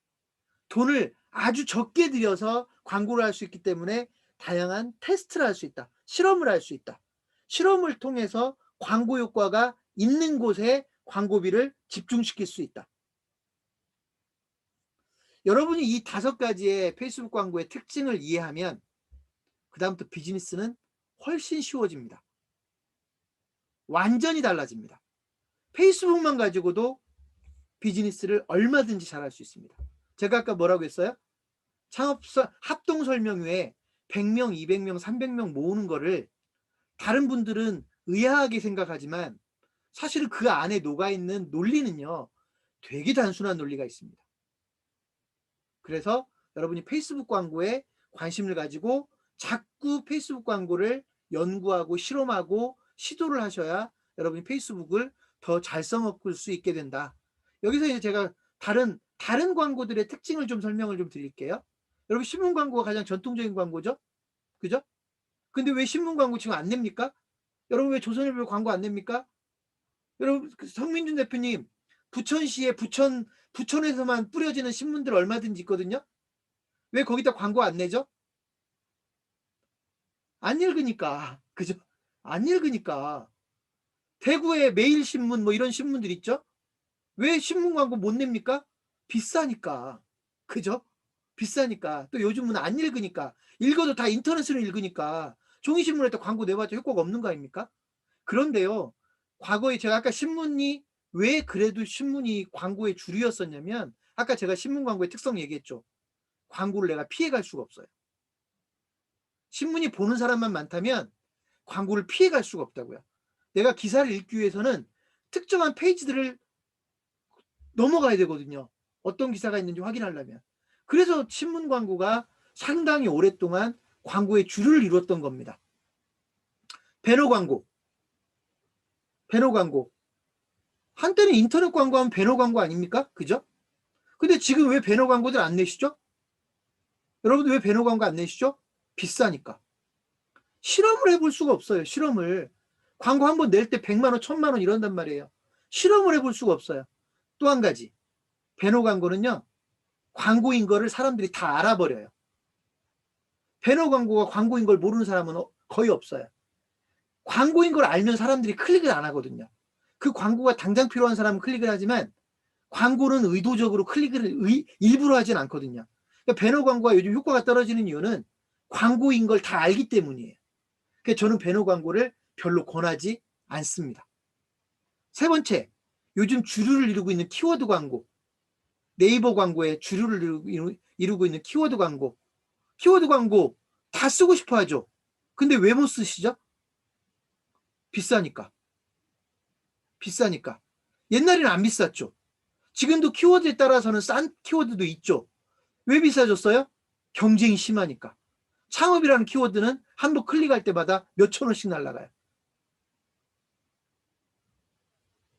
돈을 아주 적게 들여서 광고를 할 수 있기 때문에 다양한 테스트를 할 수 있다. 실험을 할 수 있다. 실험을 통해서 광고 효과가 있는 곳에 광고비를 집중시킬 수 있다. 여러분이 이 5가지의 페이스북 광고의 특징을 이해하면 그다음부터 비즈니스는 훨씬 쉬워집니다. 완전히 달라집니다. 페이스북만 가지고도 비즈니스를 얼마든지 잘할 수 있습니다. 제가 아까 뭐라고 했어요? 창업사 합동 설명회에 100명, 200명, 300명 모으는 거를 다른 분들은 의아하게 생각하지만 사실은 그 안에 녹아있는 논리는요. 되게 단순한 논리가 있습니다. 그래서 여러분이 페이스북 광고에 관심을 가지고 자꾸 페이스북 광고를 연구하고 실험하고 시도를 하셔야 여러분이 페이스북을 더 잘 써먹을 수 있게 된다. 여기서 이제 제가 다른 광고들의 특징을 좀 설명을 좀 드릴게요. 여러분 신문 광고가 가장 전통적인 광고죠. 그죠? 근데 왜 신문 광고 지금 안 냅니까? 여러분 왜 조선일보 광고 안 냅니까? 여러분 성민준 대표님 부천시에 부천에서만 뿌려지는 신문들 얼마든지 있거든요. 왜 거기다 광고 안 내죠? 안 읽으니까. 그죠? 안 읽으니까. 대구의 매일신문 뭐 이런 신문들 있죠? 왜 신문 광고 못 냅니까? 비싸니까. 그죠? 비싸니까. 또 요즘은 안 읽으니까. 읽어도 다 인터넷으로 읽으니까. 종이신문에다 광고 내봤자 효과가 없는 거 아닙니까? 그런데요. 과거에 제가 아까 신문이 왜 그래도 신문이 광고의 주류였었냐면 아까 제가 신문 광고의 특성 얘기했죠. 광고를 내가 피해갈 수가 없어요. 신문이 보는 사람만 많다면 광고를 피해갈 수가 없다고요. 내가 기사를 읽기 위해서는 특정한 페이지들을 넘어가야 되거든요. 어떤 기사가 있는지 확인하려면. 그래서 신문 광고가 상당히 오랫동안 광고의 주를 이뤘던 겁니다. 배너 광고. 한때는 인터넷 광고하면 배너 광고 아닙니까? 그죠? 근데 지금 왜 배너 광고들 안 내시죠? 여러분들 왜 배너 광고 안 내시죠? 비싸니까. 실험을 해볼 수가 없어요. 실험을. 광고 한번 낼 때 100만 원, 1000만 원 이런단 말이에요. 실험을 해볼 수가 없어요. 또 한 가지. 배너 광고는요. 광고인 거를 사람들이 다 알아버려요. 배너 광고가 광고인 걸 모르는 사람은 거의 없어요. 광고인 걸 알면 사람들이 클릭을 안 하거든요. 그 광고가 당장 필요한 사람은 클릭을 하지만 광고는 의도적으로 클릭을 일부러 하진 않거든요. 그러니까 배너 광고가 요즘 효과가 떨어지는 이유는 광고인 걸 다 알기 때문이에요. 그래서 저는 배너 광고를 별로 권하지 않습니다. 세 번째, 요즘 주류를 이루고 있는 키워드 광고. 네이버 광고에 주류를 이루고 있는 키워드 광고. 키워드 광고 다 쓰고 싶어 하죠. 근데 왜 못 쓰시죠? 비싸니까. 비싸니까. 옛날에는 안 비쌌죠. 지금도 키워드에 따라서는 싼 키워드도 있죠. 왜 비싸졌어요? 경쟁이 심하니까. 창업이라는 키워드는 한 번 클릭할 때마다 몇천 원씩 날라가요.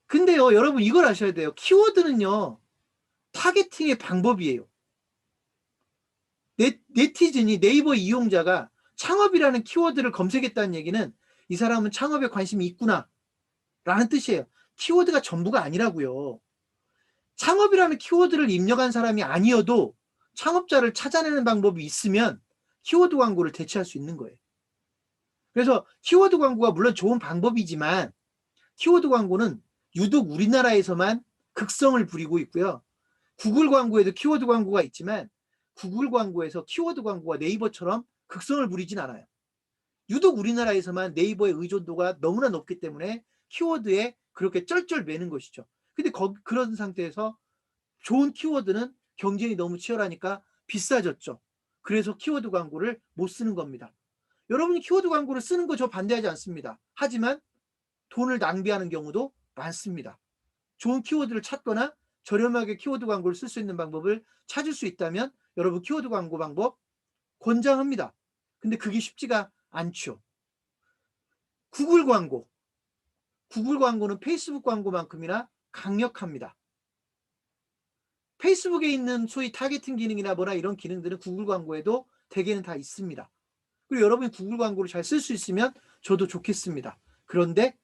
근데요, 여러분 이걸 아셔야 돼요. 키워드는요, 타겟팅의 방법이에요. 네티즌이, 네이버 이용자가 창업이라는 키워드를 검색했다는 얘기는 이 사람은 창업에 관심이 있구나 라는 뜻이에요. 키워드가 전부가 아니라고요. 창업이라는 키워드를 입력한 사람이 아니어도 창업자를 찾아내는 방법이 있으면 키워드 광고를 대체할 수 있는 거예요. 그래서 키워드 광고가 물론 좋은 방법이지만 키워드 광고는 유독 우리나라에서만 극성을 부리고 있고요. 구글 광고에도 키워드 광고가 있지만 구글 광고에서 키워드 광고가 네이버처럼 극성을 부리진 않아요. 유독 우리나라에서만 네이버의 의존도가 너무나 높기 때문에 키워드에 그렇게 쩔쩔매는 것이죠. 근데 그런 상태에서 좋은 키워드는 경쟁이 너무 치열하니까 비싸졌죠. 그래서 키워드 광고를 못 쓰는 겁니다. 여러분이 키워드 광고를 쓰는 거 저 반대하지 않습니다. 하지만 돈을 낭비하는 경우도 많습니다. 좋은 키워드를 찾거나 저렴하게 키워드 광고를 쓸 수 있는 방법을 찾을 수 있다면 여러분 키워드 광고 방법 권장합니다. 근데 그게 쉽지가 않죠. 구글 광고. 구글 광고는 페이스북 광고만큼이나 강력합니다. 페이스북에 있는 소위 타겟팅 기능이나 뭐나 이런 기능들은 구글 광고에도 대개는 다 있습니다. 그리고 여러분이 구글 광고를 잘 쓸 수 있으면 저도 좋겠습니다. 그런데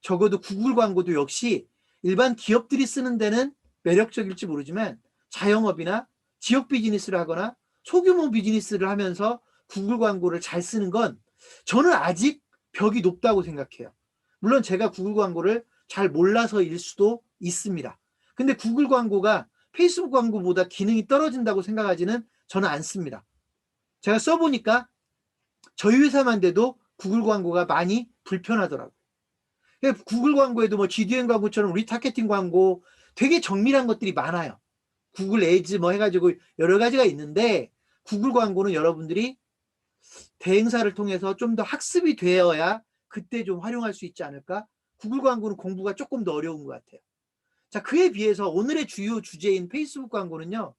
적어도 구글 광고도 역시 일반 기업들이 쓰는 데는 매력적일지 모르지만 자영업이나 지역 비즈니스를 하거나 소규모 비즈니스를 하면서 구글 광고를 잘 쓰는 건 저는 아직 벽이 높다고 생각해요. 물론 제가 구글 광고를 잘 몰라서일 수도 있습니다. 근데 구글 광고가 페이스북 광고보다 기능이 떨어진다고 생각하지는 저는 않습니다. 제가 써보니까 저희 회사만 돼도 구글 광고가 많이 불편하더라고요. 구글 광고에도 뭐 GDN 광고처럼 리타겟팅 광고 되게 정밀한 것들이 많아요. 구글 에이즈 뭐 해가지고 여러 가지가 있는데 구글 광고는 여러분들이 대행사를 통해서 좀 더 학습이 되어야 그때 좀 활용할 수 있지 않을까? 구글 광고는 공부가 조금 더 어려운 것 같아요. 자, 그에 비해서 오늘의 주요 주제인 페이스북 광고는요.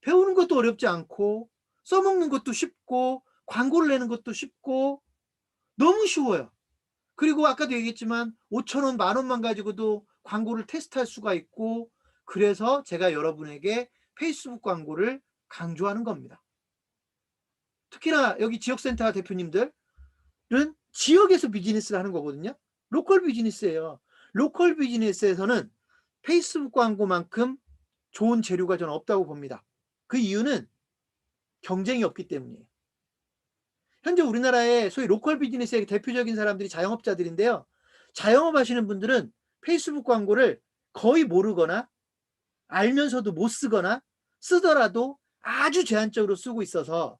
배우는 것도 어렵지 않고 써먹는 것도 쉽고 광고를 내는 것도 쉽고 너무 쉬워요. 그리고 아까도 얘기했지만 5,000원, 10,000원만 가지고도 광고를 테스트할 수가 있고 그래서 제가 여러분에게 페이스북 광고를 강조하는 겁니다. 특히나 여기 지역센터 대표님들은 지역에서 비즈니스를 하는 거거든요. 로컬 비즈니스예요. 로컬 비즈니스에서는 페이스북 광고만큼 좋은 재료가 저는 없다고 봅니다. 그 이유는 경쟁이 없기 때문이에요. 현재 우리나라의 소위 로컬 비즈니스의 대표적인 사람들이 자영업자들인데요. 자영업 하시는 분들은 페이스북 광고를 거의 모르거나 알면서도 못 쓰거나 쓰더라도 아주 제한적으로 쓰고 있어서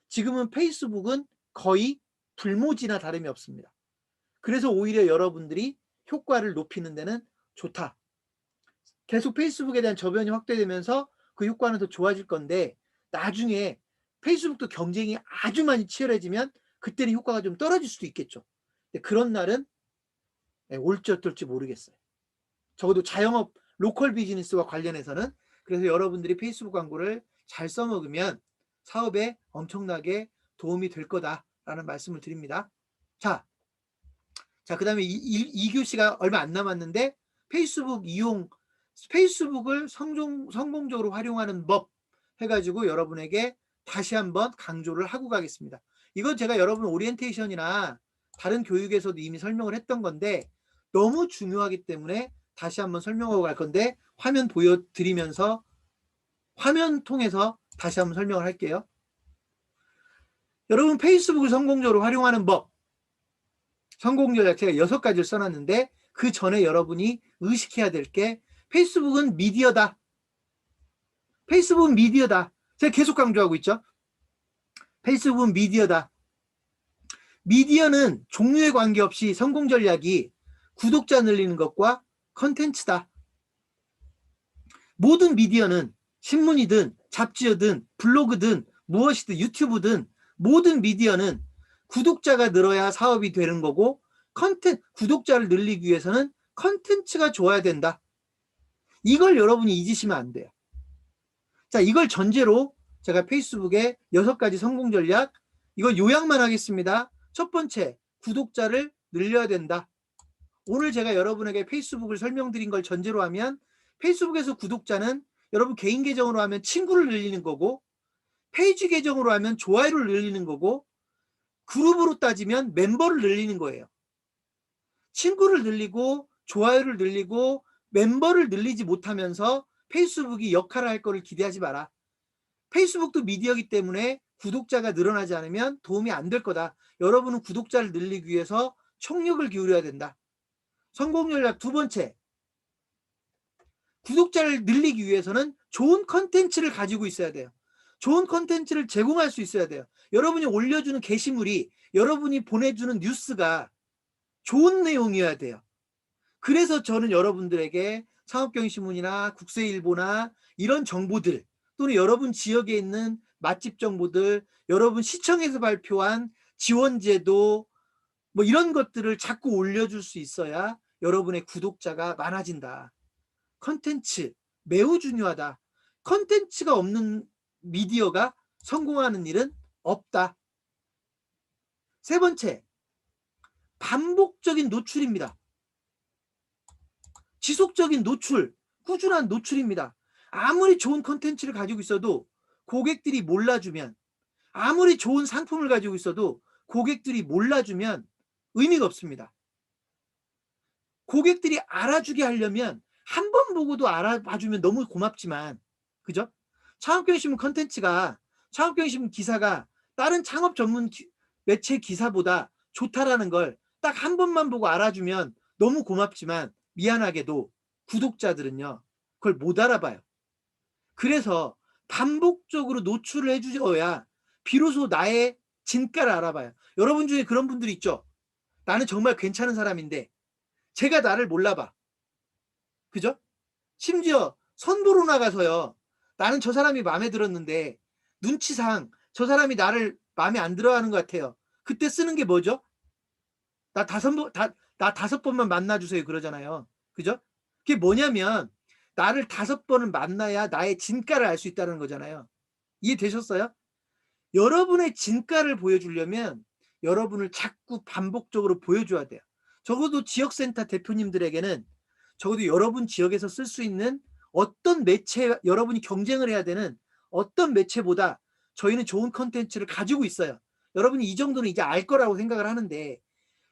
지금은 페이스북은 거의 불모지나 다름이 없습니다. 그래서 오히려 여러분들이 효과를 높이는 데는 좋다. 계속 페이스북에 대한 저변이 확대되면서 그 효과는 더 좋아질 건데 나중에 페이스북도 경쟁이 아주 많이 치열해지면 그때는 효과가 좀 떨어질 수도 있겠죠. 그런 날은 올지 어떨지 모르겠어요. 적어도 자영업 로컬 비즈니스와 관련해서는. 그래서 여러분들이 페이스북 광고를 잘 써먹으면 사업에 엄청나게 도움이 될 거다라는 말씀을 드립니다. 자, 그 다음에 2교시가 얼마 안 남았는데 페이스북을 성공적으로 활용하는 법 해가지고 여러분에게 다시 한번 강조를 하고 가겠습니다. 이건 제가 여러분 오리엔테이션이나 다른 교육에서도 이미 설명을 했던 건데 너무 중요하기 때문에 다시 한번 설명하고 갈 건데 화면 보여드리면서 화면 통해서 다시 한번 설명을 할게요. 여러분 페이스북을 성공적으로 활용하는 법 성공 전략 제가 6가지를 써놨는데 그 전에 여러분이 의식해야 될 게 페이스북은 미디어다. 페이스북은 미디어다. 제가 계속 강조하고 있죠. 페이스북은 미디어다. 미디어는 종류에 관계없이 성공 전략이 구독자 늘리는 것과 컨텐츠다. 모든 미디어는 신문이든 잡지든 블로그든 무엇이든 유튜브든 모든 미디어는 구독자가 늘어야 사업이 되는 거고 구독자를 늘리기 위해서는 컨텐츠가 좋아야 된다. 이걸 여러분이 잊으시면 안 돼요. 자, 이걸 전제로 제가 페이스북의 6가지 성공 전략 이거 요약만 하겠습니다. 첫 번째, 구독자를 늘려야 된다. 오늘 제가 여러분에게 페이스북을 설명드린 걸 전제로 하면 페이스북에서 구독자는 여러분 개인 계정으로 하면 친구를 늘리는 거고 페이지 계정으로 하면 좋아요를 늘리는 거고 그룹으로 따지면 멤버를 늘리는 거예요. 친구를 늘리고 좋아요를 늘리고 멤버를 늘리지 못하면서 페이스북이 역할을 할 거를 기대하지 마라. 페이스북도 미디어이기 때문에 구독자가 늘어나지 않으면 도움이 안 될 거다. 여러분은 구독자를 늘리기 위해서 총력을 기울여야 된다. 성공 전략 두 번째, 구독자를 늘리기 위해서는 좋은 컨텐츠를 가지고 있어야 돼요. 좋은 컨텐츠를 제공할 수 있어야 돼요. 여러분이 올려주는 게시물이 여러분이 보내주는 뉴스가 좋은 내용이어야 돼요. 그래서 저는 여러분들에게 상업경신문이나 국세일보나 이런 정보들 또는 여러분 지역에 있는 맛집 정보들 여러분 시청에서 발표한 지원제도 뭐 이런 것들을 자꾸 올려줄 수 있어야 여러분의 구독자가 많아진다. 컨텐츠 매우 중요하다. 컨텐츠가 없는 미디어가 성공하는 일은 없다. 세 번째, 반복적인 노출입니다. 지속적인 노출, 꾸준한 노출입니다. 아무리 좋은 컨텐츠를 가지고 있어도 고객들이 몰라주면 아무리 좋은 상품을 가지고 있어도 고객들이 몰라주면 의미가 없습니다. 고객들이 알아주게 하려면 한 번 보고도 알아봐주면 너무 고맙지만 그죠? 창업경신문 컨텐츠가 창업경신문 기사가 다른 창업 전문 매체 기사보다 좋다라는 걸 딱 한 번만 보고 알아주면 너무 고맙지만 미안하게도 구독자들은요 그걸 못 알아봐요. 그래서 반복적으로 노출을 해주어야 비로소 나의 진가를 알아봐요. 여러분 중에 그런 분들이 있죠. 나는 정말 괜찮은 사람인데 제가 나를 몰라봐. 그죠? 심지어 선보러 나가서요. 나는 저 사람이 마음에 들었는데 눈치상 저 사람이 나를 마음에 안 들어하는 것 같아요. 그때 쓰는 게 뭐죠? 나 5번만 만나주세요 그러잖아요. 그죠? 그게 뭐냐면 나를 5번은 만나야 나의 진가를 알 수 있다는 거잖아요. 이해되셨어요? 여러분의 진가를 보여주려면 여러분을 자꾸 반복적으로 보여줘야 돼요. 적어도 지역센터 대표님들에게는 적어도 여러분 지역에서 쓸 수 있는 어떤 매체, 여러분이 경쟁을 해야 되는 어떤 매체보다 저희는 좋은 컨텐츠를 가지고 있어요. 여러분이 이 정도는 이제 알 거라고 생각을 하는데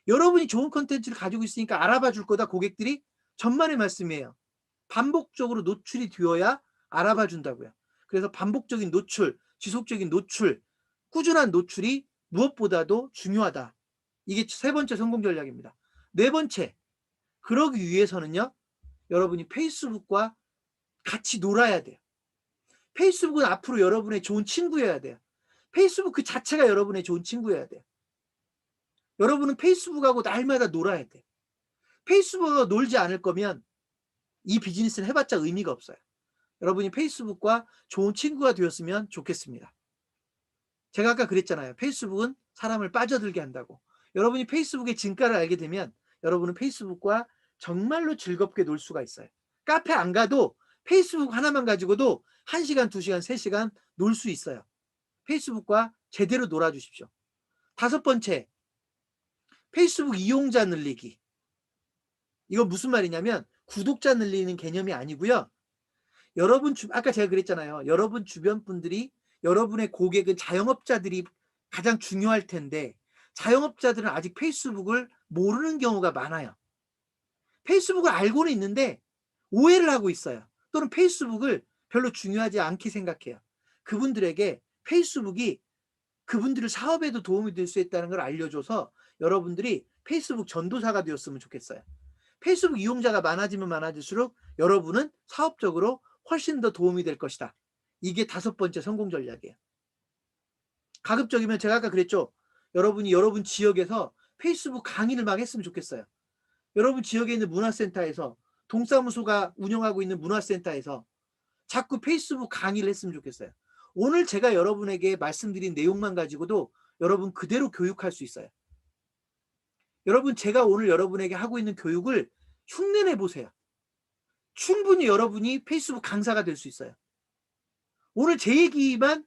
여러분이 좋은 컨텐츠를 가지고 있으니까 알아봐 줄 거다 고객들이 전만의 말씀이에요. 반복적으로 노출이 되어야 알아봐 준다고요. 그래서 반복적인 노출, 지속적인 노출, 꾸준한 노출이 무엇보다도 중요하다. 이게 세 번째 성공 전략입니다. 네 번째, 그러기 위해서는요. 여러분이 페이스북과 같이 놀아야 돼요. 페이스북은 앞으로 여러분의 좋은 친구여야 돼요. 페이스북 그 자체가 여러분의 좋은 친구여야 돼요. 여러분은 페이스북하고 날마다 놀아야 돼요. 페이스북하고 놀지 않을 거면 이 비즈니스를 해봤자 의미가 없어요. 여러분이 페이스북과 좋은 친구가 되었으면 좋겠습니다. 제가 아까 그랬잖아요. 페이스북은 사람을 빠져들게 한다고. 여러분이 페이스북의 진가를 알게 되면 여러분은 페이스북과 정말로 즐겁게 놀 수가 있어요. 카페 안 가도 페이스북 하나만 가지고도 1시간, 2시간, 3시간 놀 수 있어요. 페이스북과 제대로 놀아주십시오. 5번째, 페이스북 이용자 늘리기. 이건 무슨 말이냐면 구독자 늘리는 개념이 아니고요. 아까 제가 그랬잖아요. 여러분 주변 분들이, 여러분의 고객은 자영업자들이 가장 중요할 텐데 자영업자들은 아직 페이스북을 모르는 경우가 많아요. 페이스북을 알고는 있는데 오해를 하고 있어요. 또는 페이스북을 별로 중요하지 않게 생각해요. 그분들에게 페이스북이 그분들의 사업에도 도움이 될 수 있다는 걸 알려줘서 여러분들이 페이스북 전도사가 되었으면 좋겠어요. 페이스북 이용자가 많아지면 많아질수록 여러분은 사업적으로 훨씬 더 도움이 될 것이다. 이게 5번째 성공 전략이에요. 가급적이면 제가 아까 그랬죠. 여러분이 여러분 지역에서 페이스북 강의를 막 했으면 좋겠어요. 여러분 지역에 있는 문화센터에서, 동사무소가 운영하고 있는 문화센터에서 자꾸 페이스북 강의를 했으면 좋겠어요. 오늘 제가 여러분에게 말씀드린 내용만 가지고도 여러분 그대로 교육할 수 있어요. 여러분, 제가 오늘 여러분에게 하고 있는 교육을 흉내내 보세요. 충분히 여러분이 페이스북 강사가 될 수 있어요. 오늘 제 얘기만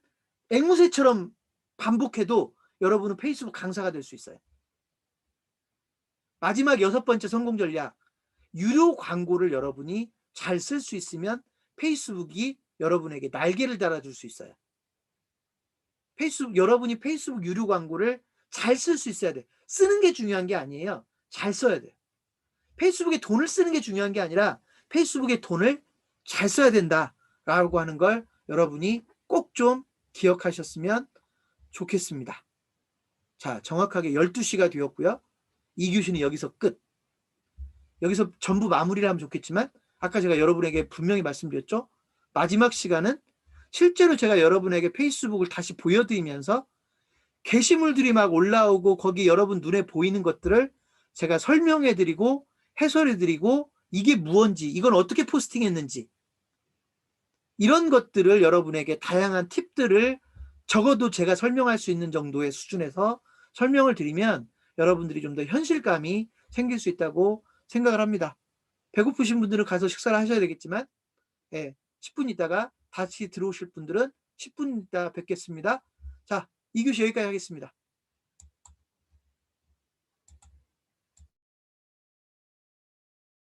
앵무새처럼 반복해도 여러분은 페이스북 강사가 될 수 있어요. 마지막 6번째 성공 전략. 유료 광고를 여러분이 잘 쓸 수 있으면 페이스북이 여러분에게 날개를 달아줄 수 있어요. 여러분이 페이스북 유료 광고를 잘 쓸 수 있어야 돼. 쓰는 게 중요한 게 아니에요. 잘 써야 돼요. 페이스북에 돈을 쓰는 게 중요한 게 아니라 페이스북에 돈을 잘 써야 된다라고 하는 걸 여러분이 꼭 좀 기억하셨으면 좋겠습니다. 자, 정확하게 12시가 되었고요. 이 교시는 여기서 끝. 여기서 전부 마무리를 하면 좋겠지만 아까 제가 여러분에게 분명히 말씀드렸죠. 마지막 시간은 실제로 제가 여러분에게 페이스북을 다시 보여드리면서 게시물들이 막 올라오고 거기 여러분 눈에 보이는 것들을 제가 설명해드리고 해설해드리고 이게 무언지, 이건 어떻게 포스팅했는지, 이런 것들을 여러분에게 다양한 팁들을 적어도 제가 설명할 수 있는 정도의 수준에서 설명을 드리면 여러분들이 좀 더 현실감이 생길 수 있다고 생각을 합니다. 배고프신 분들은 가서 식사를 하셔야 되겠지만 10분 있다가 다시 들어오실 분들은 10분 있다 뵙겠습니다. 자, 이 교시 여기까지 하겠습니다.